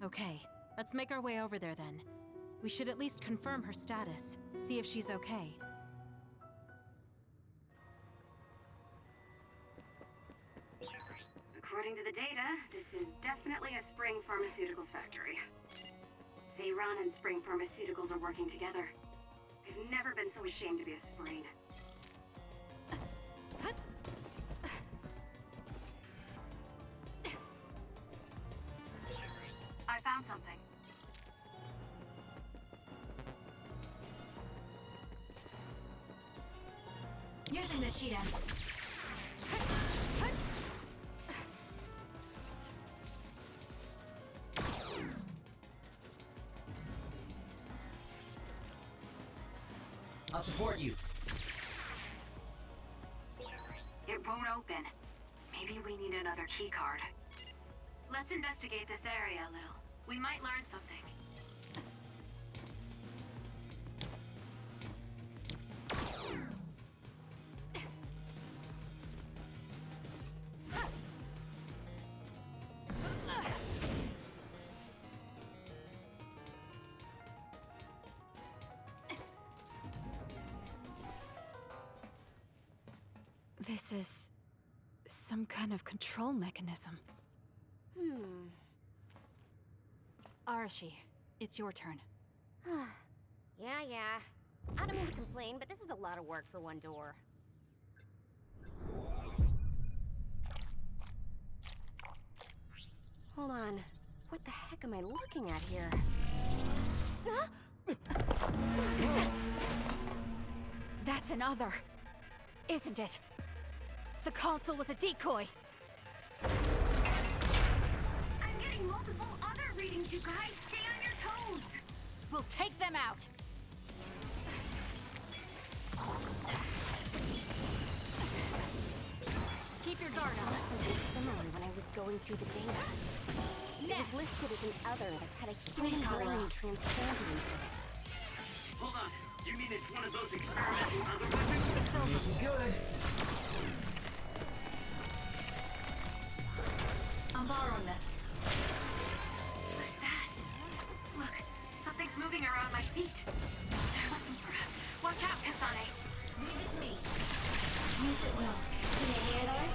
Okay, let's make our way over there then. We should at least confirm her status, see if she's okay. According to the data, this is definitely a Spring Pharmaceuticals factory. Seiran and Spring Pharmaceuticals are working together. I've never been so ashamed to be a Spring. I found something. Using the Shiden. I'll support you. It won't open. Maybe we need another key card. Let's investigate this area a little. We might learn something. This is some kind of control mechanism. Arashi, it's your turn. Yeah. I don't mean to complain, but this is a lot of work for one door. Hold on. What the heck am I looking at here? That's another, isn't it? The console was a decoy. I'm getting multiple other readings, you guys. Stay on your toes. We'll take them out. Keep your guard I up. saw something similar when I was going through the data. It was listed as an other that's had a human brain transplanted into it. Hold on. You mean it's one of those experimental other weapons? It's over. Good. I'm borrowing this. What's that? Look, something's moving around my feet. They're looking for us. Watch out, Kasane. Leave it to me. Use it well. Can you hear that?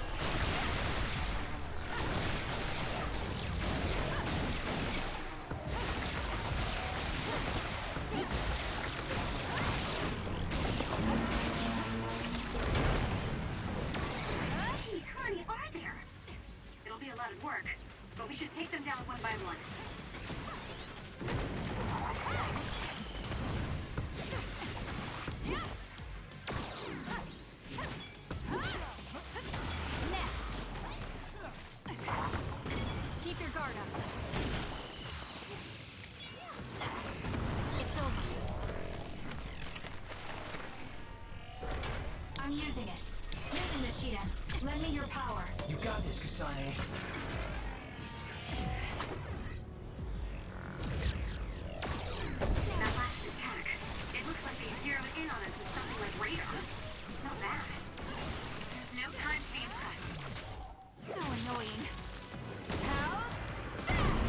Jeez, how many are there? It'll be a lot of work, but we should take them down one by one. Keep your guard up. It's over. I'm using it. Using the Shidan. Lend me your power. You got this, Kasane. That last attack, it looks like they zeroed in on us with something like radar. Not bad. There's no time to be impressed. So annoying. How's that?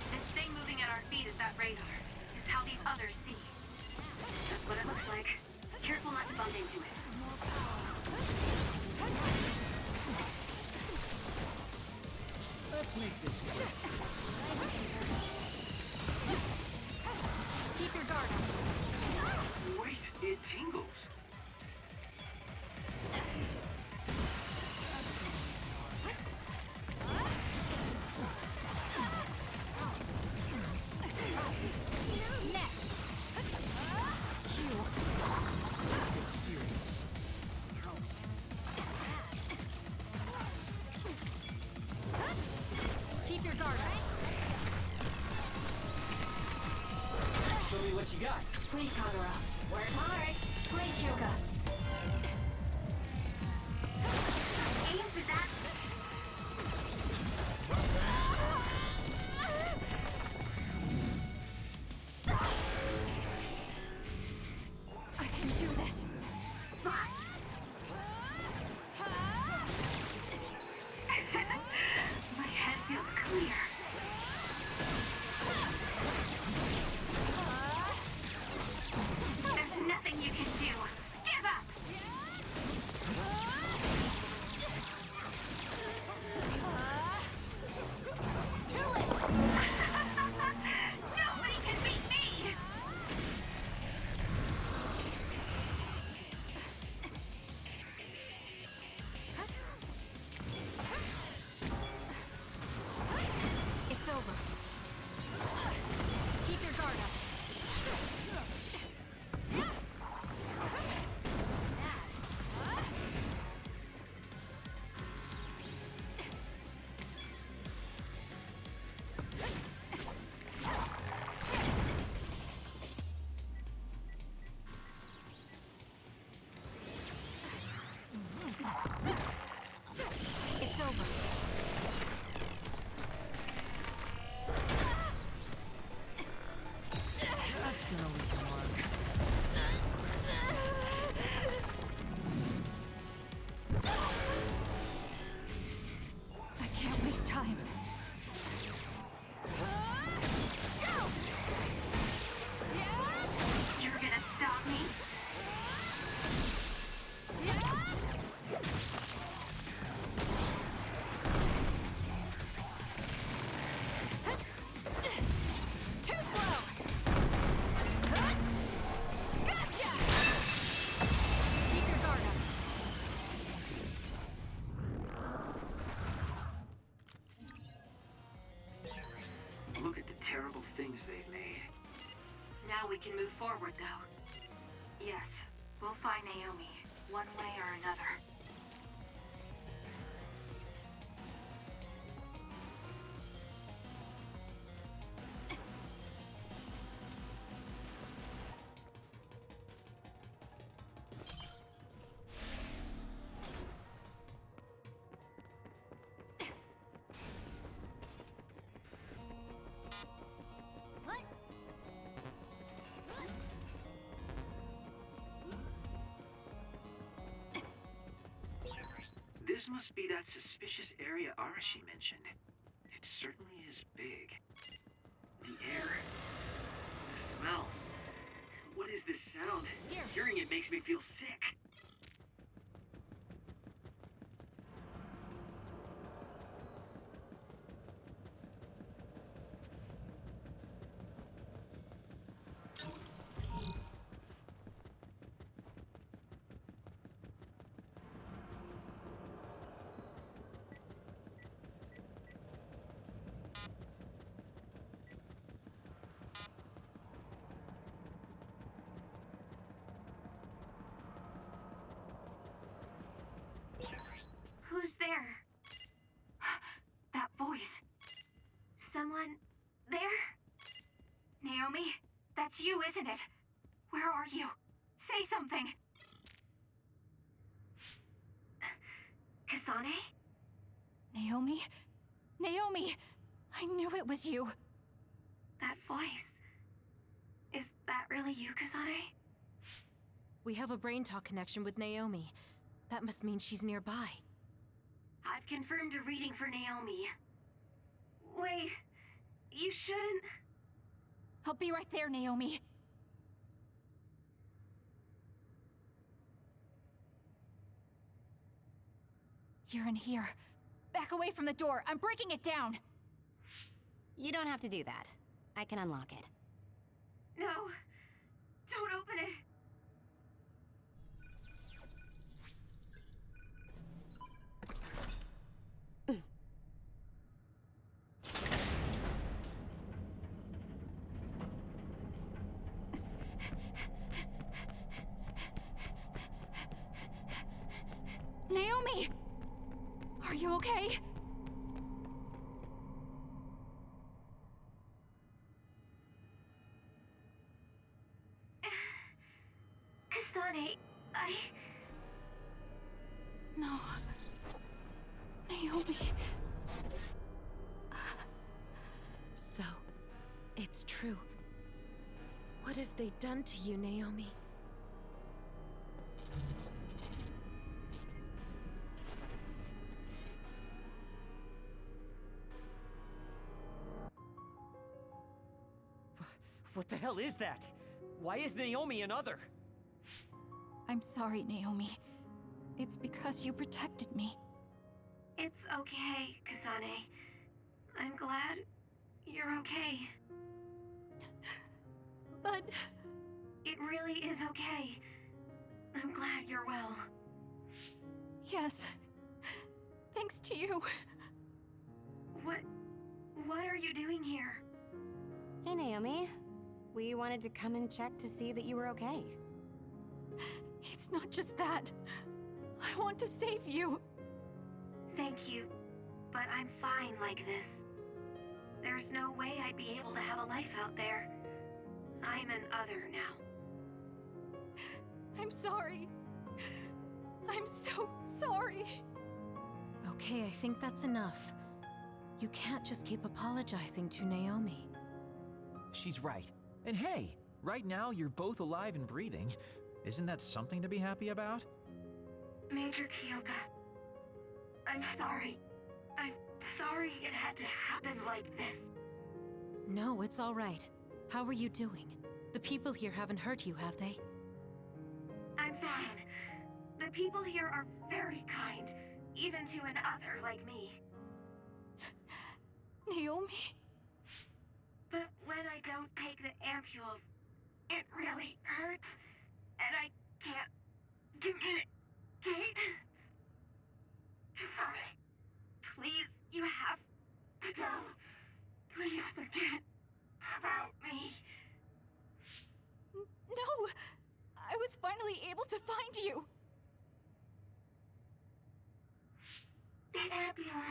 This thing moving at our feet is that radar. It's how these others see. That's what it looks like. Careful not to bump into it. Let's make this work. Keep your guard up. Wait, it tingles. Next. Q. Let's get serious. Keep your guard up. Show me what you got. Please, Kagura. Work hard. Please, Kyoka. Aim for that. I can do this. My head feels clear. There's nothing you can do. Give up! things they've made. Now we can move forward, though. Yes, we'll find Naomi, one way or another. This must be that suspicious area Arashi mentioned. It certainly is big. The air. The smell. What is this sound? Hearing it makes me feel sick. Who's there? That voice. Someone there? Naomi, that's you, isn't it? Where are you? Say something. Kasane? Naomi? Naomi! I knew it was you. That voice. Is that really you, Kasane? We have a brain talk connection with Naomi. That must mean she's nearby. I've confirmed a reading for Naomi. Wait, you shouldn't... I'll be right there, Naomi. You're in here. Back away from the door. I'm breaking it down. You don't have to do that. I can unlock it. No, don't open it. Naomi! Are you okay? Kasane, No. Naomi. So, it's true. What have they done to you, Naomi? What the hell is that? Why is Naomi another? I'm sorry, Naomi. It's because you protected me. It's okay, Kasane. I'm glad you're okay. But... It really is okay. I'm glad you're well. Yes. Thanks to you. What are you doing here? Hey, Naomi. We wanted to come and check to see that you were okay. It's not just that. I want to save you. Thank you, but I'm fine like this. There's no way I'd be able to have a life out there. I'm an other now. I'm sorry. I'm so sorry. Okay, I think that's enough. You can't just keep apologizing to Naomi. She's right. And hey, right now you're both alive and breathing. Isn't that something to be happy about? Major Kyoka, I'm sorry. I'm sorry it had to happen like this. No, it's all right. How are you doing? The people here haven't hurt you, have they? I'm fine. The people here are very kind, even to an other like me. Naomi? But when I don't take the ampules, it really hurts, and I can't communicate. Please, you have to go. Please, was finally able to find you! The nebula.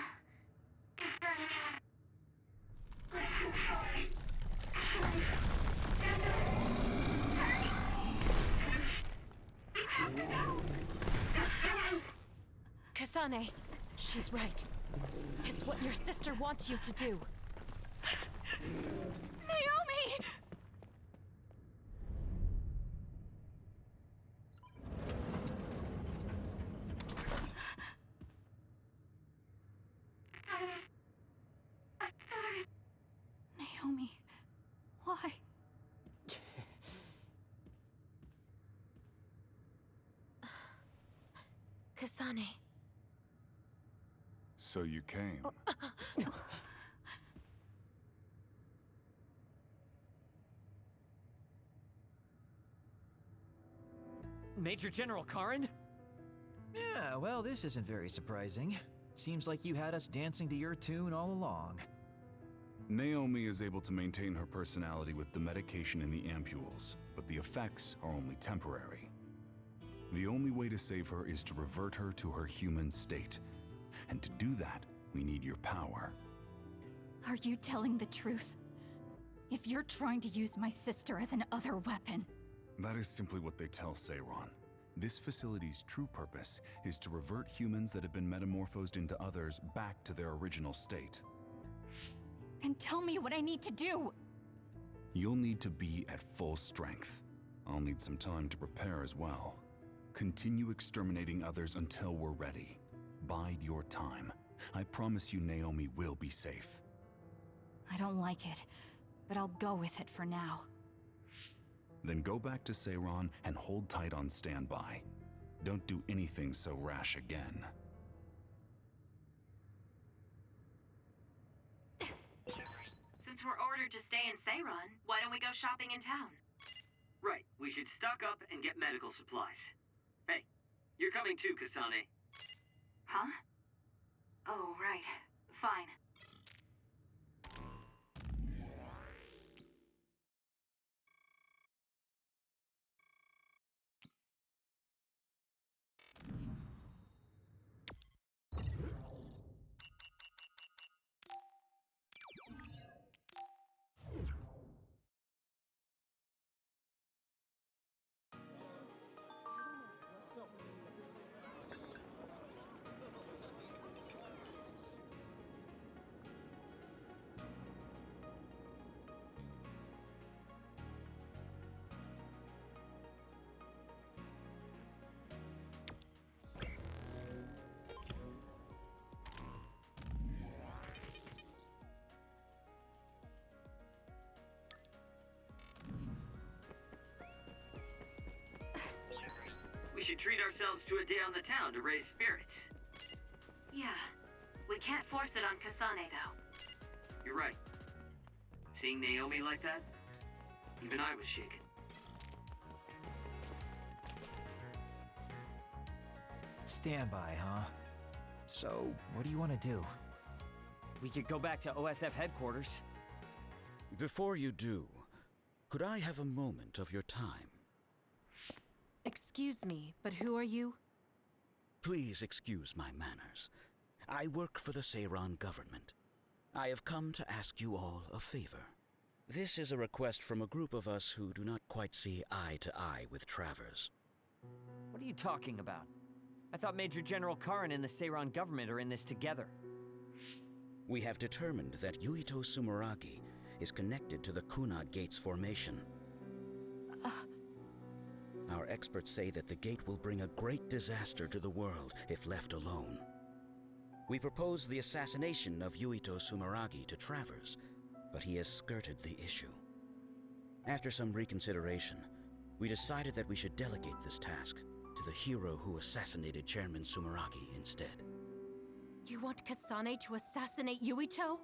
Kasane, she's right. It's what your sister wants you to do. Naomi! Naomi, why? Kasane. So you came. Major General Karin? Yeah, well, this isn't very surprising. Seems like you had us dancing to your tune all along. Naomi is able to maintain her personality with the medication in the ampules, but the effects are only temporary. The only way to save her is to revert her to her human state. And to do that, we need your power. Are you telling the truth? If you're trying to use my sister as an other weapon... That is simply what they tell Seiron. This facility's true purpose is to revert humans that have been metamorphosed into others back to their original state. Then tell me what I need to do! You'll need to be at full strength. I'll need some time to prepare as well. Continue exterminating others until we're ready. Bide your time. I promise you Naomi will be safe. I don't like it, but I'll go with it for now. Then go back to Seiron and hold tight on standby. Don't do anything so rash again. Since we're ordered to stay in Seiron, why don't we go shopping in town? Right, we should stock up and get medical supplies. Hey, you're coming too, Kasane. Huh? Oh, right. Fine. We should treat ourselves to a day on the town to raise spirits. Yeah. We can't force it on Kasane, though. You're right. Seeing Naomi like that, even I was shaken. Standby, huh? So, what do you want to do? We could go back to OSF headquarters. Before you do, could I have a moment of your time? Excuse me, but who are you? Please excuse my manners. I work for the Seiron government. I have come to ask you all a favor. This is a request from a group of us who do not quite see eye to eye with Travers. What are you talking about? I thought Major General Karin and the Seiron government are in this together. We have determined that Yuito Sumeragi is connected to the Kunad Gate's formation. Our experts say that the gate will bring a great disaster to the world if left alone. We proposed the assassination of Yuito Sumeragi to Travers, but he has skirted the issue. After some reconsideration, we decided that we should delegate this task to the hero who assassinated Chairman Sumeragi instead. You want Kasane to assassinate Yuito?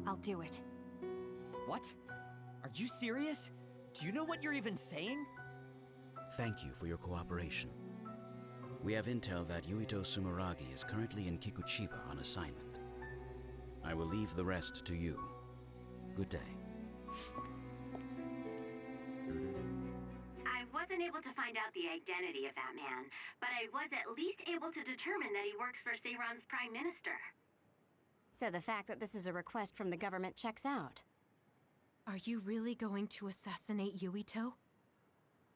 I'll do it. What? Are you serious? Do you know what you're even saying? Thank you for your cooperation. We have intel that Yuito Sumeragi is currently in Kikuchiba on assignment. I will leave the rest to you. Good day. I I wasn't able to find out the identity of that man, but I was at least able to determine that he works for Seiron's Prime Minister. So the fact that this is a request from the government checks out. Are you really going to assassinate Yuito?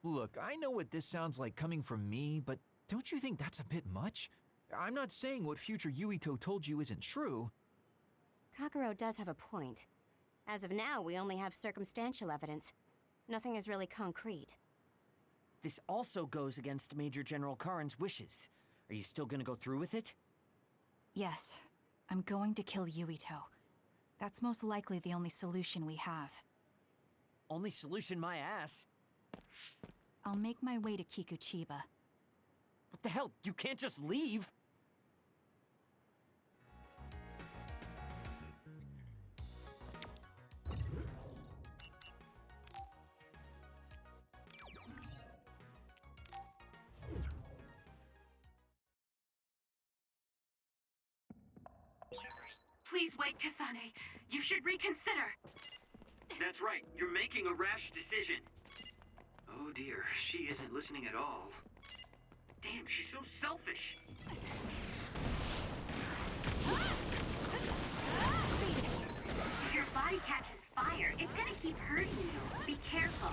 Look, I know what this sounds like coming from me, but don't you think that's a bit much? I'm not saying what future Yuito told you isn't true. Kagero does have a point. As of now, we only have circumstantial evidence. Nothing is really concrete. This also goes against Major General Karen's wishes. Are you still gonna go through with it? Yes, I'm going to kill Yuito. That's most likely the only solution we have. Only solution, my ass. I'll make my way to Kikuchiba. What the hell? You can't just leave! Please wait, Kasane. You should reconsider. That's right, you're making a rash decision. Oh dear, she isn't listening at all. Damn, she's so selfish. If your body catches fire, it's gonna keep hurting you. Be careful.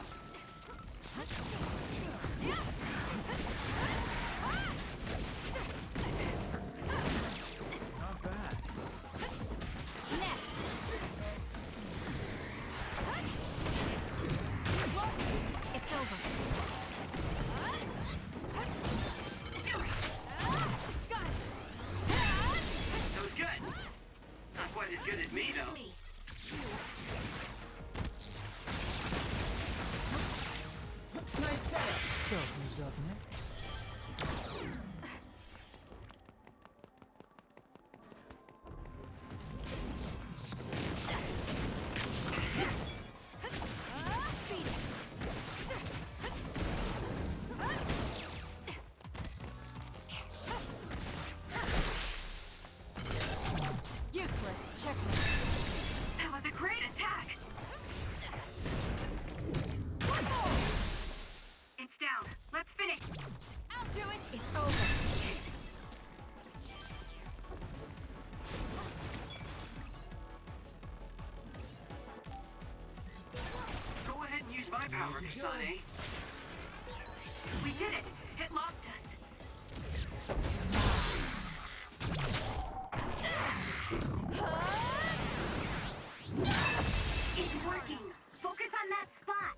Not bad. It's over. That was good. Not quite as good as me, though. Nice setup. So, who's up next? Useless. Checkmate. That was a great attack. It's down. Let's finish. I'll do it. It's over. Go ahead and use my power, Kasane. We did it. It lost us. It's working. Focus on that spot.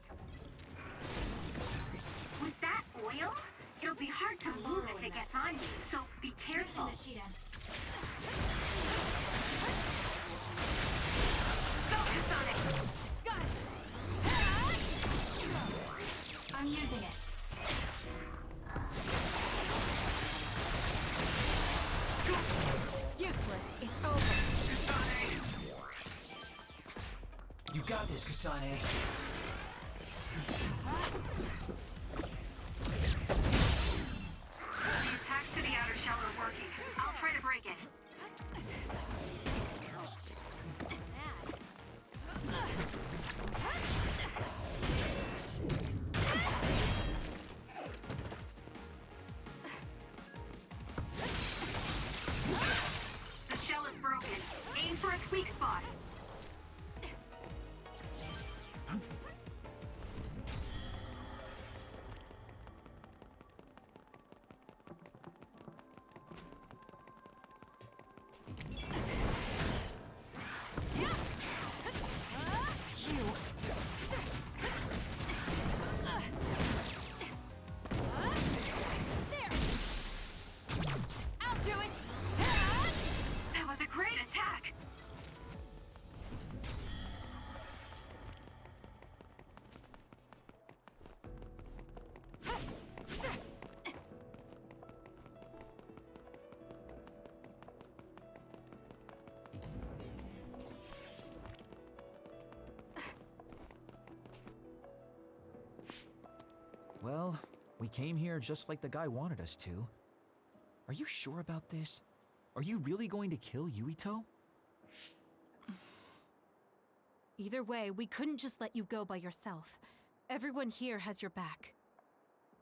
With that oil, it'll be hard to move if it gets on you, so be careful. Go, Kasane. Got it. I'm using it. Useless. It's over. You got this, Kasane. The attacks to the outer shell are working. I'll try to break it. The shell is broken. Aim for its weak spot. I'll do it. That was a great attack. Well, we came here just like the guy wanted us to. Are you sure about this? Are you really going to kill Yuito? Either way, we couldn't just let you go by yourself. Everyone here has your back.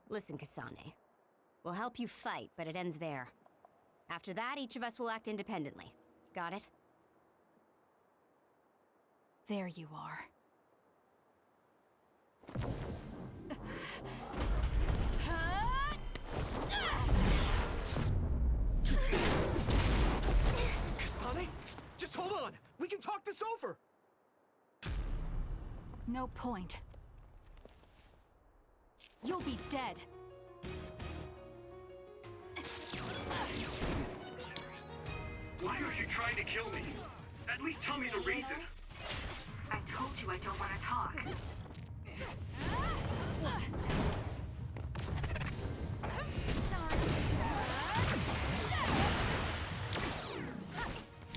Listen, Kasane. We'll help you fight, but it ends there. After that, each of us will act independently. Got it? There you are. Kasane? Just hold on! We can talk this over! No point. You'll be dead. Why are you trying to kill me? At least tell me the reason. I told you I don't want to talk.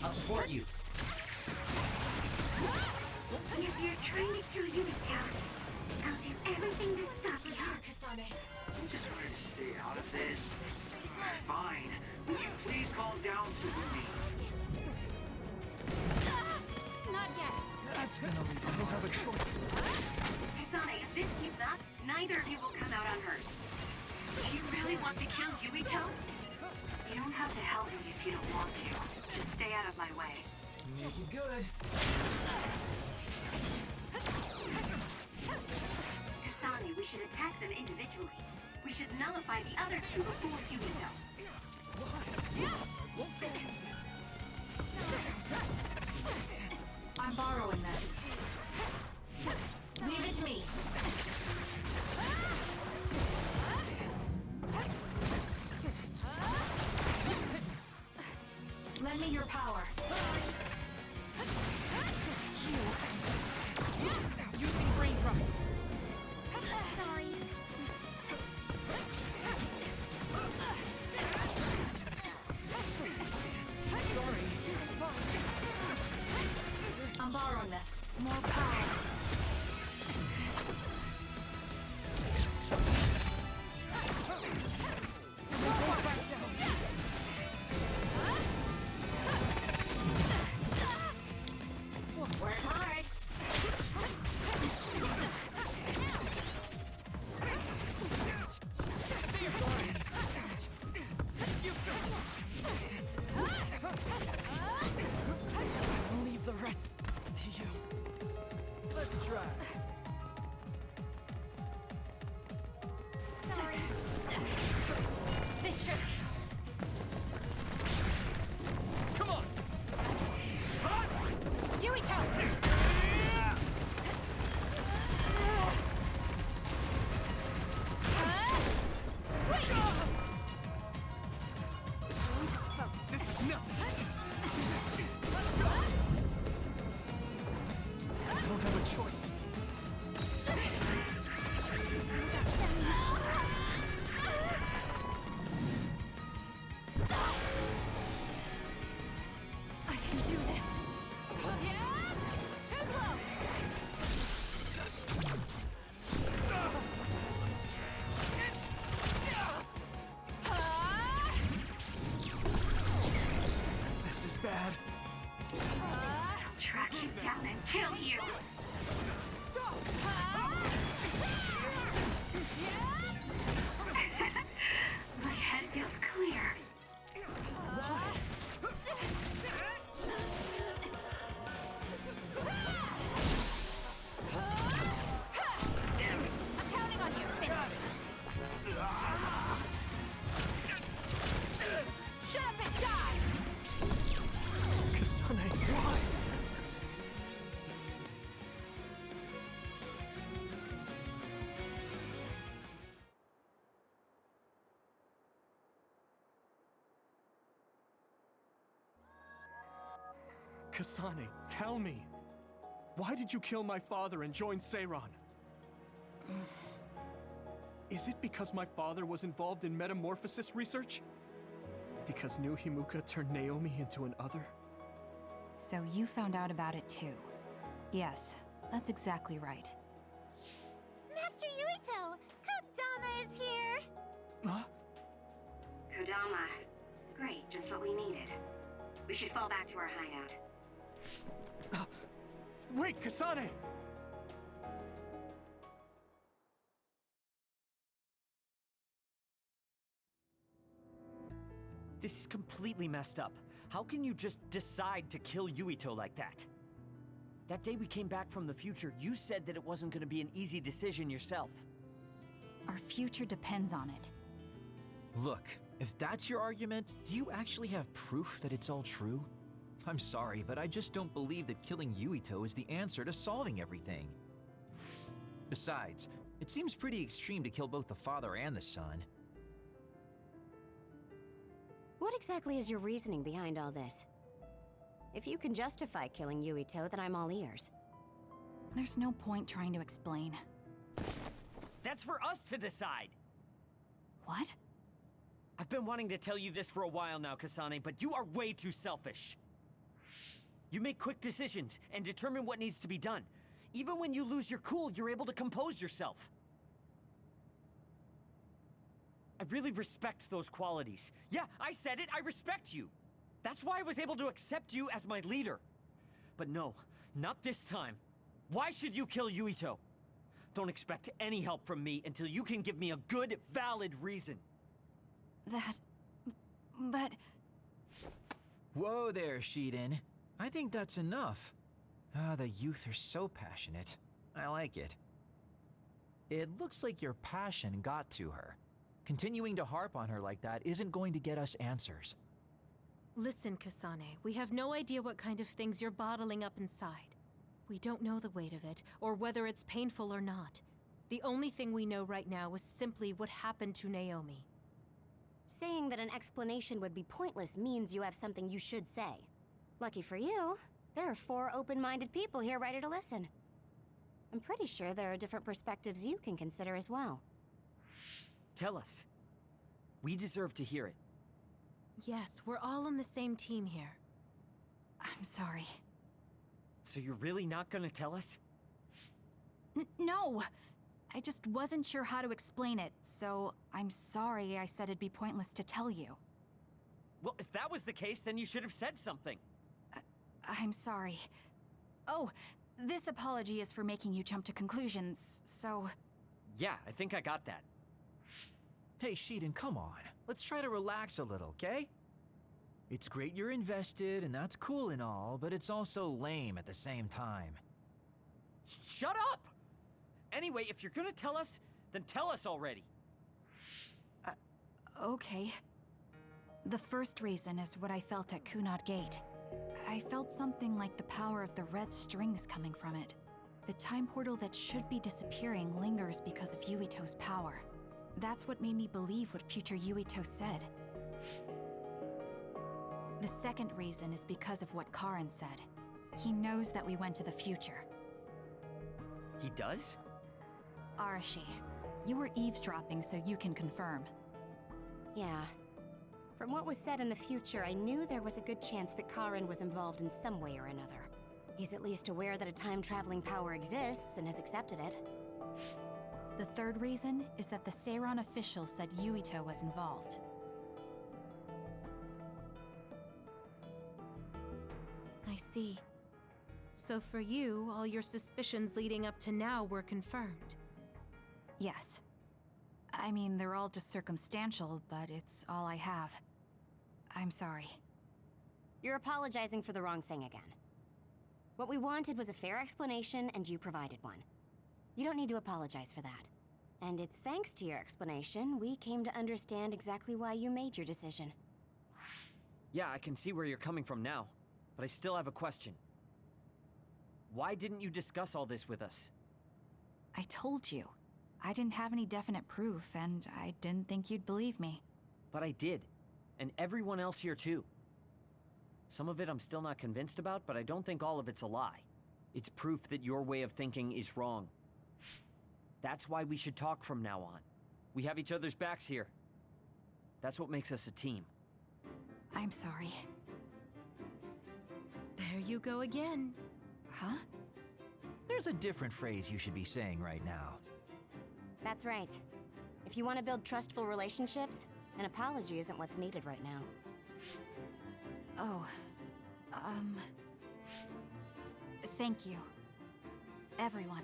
I'll support you. If you're trying to kill Yuito, I'll do everything to stop you. I just wanted to stay out of this. Fine. Will you please calm down, Sabuni? Not yet. That's gonna leave. I don't have a choice. Kasane, if this keeps up, neither of you will come out unhurt. Do you really want to kill Yuito? You don't have to help me if you don't want to. Just stay out of my way. Make it good. Kasane, we should attack them individually. We should nullify the other two before Yuito. I'm borrowing this. Leave it to me. Lend me your power. Using brain drive. Sorry. I'm borrowing this. More power. Work hard. I'll leave the rest to you. Let's try. Sorry. This should. Come on! Yuito! This is nothing! I don't have a choice. I can do this. Too slow! This is bad. I'll track you down and kill you. My head feels clear. I'm counting on you. Finish. Shut up and die! Kasane, why? Kasane, tell me. Why did you kill my father and join Seiran? Is it because my father was involved in metamorphosis research? Because New Himuka turned Naomi into an other? So you found out about it too. Yes, that's exactly right. Master Yuito! Kodama is here! Huh? Kodama. Great, just what we needed. We should fall back to our hideout. Wait, Kasane! This is completely messed up. How can you just decide to kill Yuito like that? That day we came back from the future, you said that it wasn't going to be an easy decision yourself. Our future depends on it. Look, if that's your argument, do you actually have proof that it's all true? I'm sorry, but I just don't believe that killing Yuito is the answer to solving everything. Besides, it seems pretty extreme to kill both the father and the son. What exactly is your reasoning behind all this? If you can justify killing Yuito, then I'm all ears. There's no point trying to explain. That's for us to decide! What? I've been wanting to tell you this for a while now, Kasane, but you are way too selfish. You make quick decisions and determine what needs to be done. Even when you lose your cool, you're able to compose yourself. I really respect those qualities. Yeah, I said it, I respect you. That's why I was able to accept you as my leader. But no, not this time. Why should you kill Yuito? Don't expect any help from me until you can give me a good, valid reason. But... Whoa there, Shiden. I think that's enough. The youth are so passionate. I like it. It looks like your passion got to her. Continuing to harp on her like that isn't going to get us answers. Listen, Kasane, we have no idea what kind of things you're bottling up inside. We don't know the weight of it, or whether it's painful or not. The only thing we know right now is simply what happened to Naomi. Saying that an explanation would be pointless means you have something you should say. Lucky for you, there are 4 open-minded people here ready to listen. I'm pretty sure there are different perspectives you can consider as well. Tell us. We deserve to hear it. Yes, we're all on the same team here. I'm sorry. So you're really not gonna tell us? No! I just wasn't sure how to explain it, so I'm sorry I said it'd be pointless to tell you. Well, if that was the case, then you should have said something. I'm sorry. Oh, this apology is for making you jump to conclusions, so... Yeah, I think I got that. Hey, Shiden, come on. Let's try to relax a little, okay? It's great you're invested, and that's cool and all, but it's also lame at the same time. Shut up! Anyway, if you're gonna tell us, then tell us already. Okay. The first reason is what I felt at Kunad Gate. I felt something like the power of the red strings coming from it. The time portal that should be disappearing lingers because of Yuito's power. That's what made me believe what future Yuito said. The second reason is because of what Karin said. He knows that we went to the future. He does? Arashi, you were eavesdropping so you can confirm. Yeah. From what was said in the future, I knew there was a good chance that Karin was involved in some way or another. He's at least aware that a time-traveling power exists and has accepted it. The third reason is that the Seiran official said Yuito was involved. I see. So for you, all your suspicions leading up to now were confirmed. Yes. I mean, they're all just circumstantial, but it's all I have. I'm sorry. You're apologizing for the wrong thing again. What we wanted was a fair explanation, and you provided one. You don't need to apologize for that. And it's thanks to your explanation we came to understand exactly why you made your decision. Yeah, I can see where you're coming from now, but I still have a question. Why didn't you discuss all this with us? I told you. I didn't have any definite proof, and I didn't think you'd believe me. But I did. And everyone else here too. Some of it I'm still not convinced about, but I don't think all of it's a lie. It's proof that your way of thinking is wrong. That's why we should talk from now on. We have each other's backs here. That's what makes us a team. I'm sorry. There you go again. Huh? There's a different phrase you should be saying right now. That's right. If you want to build trustful relationships, an apology isn't what's needed right now. Oh, thank you. Everyone.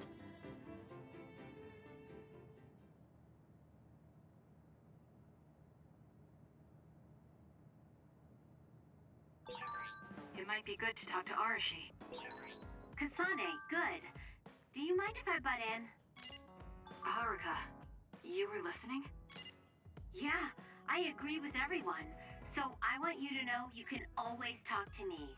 be good to talk to Arashi. Kasane, good. Do you mind if I butt in? Haruka, you were listening? Yeah, I agree with everyone. So I want you to know you can always talk to me.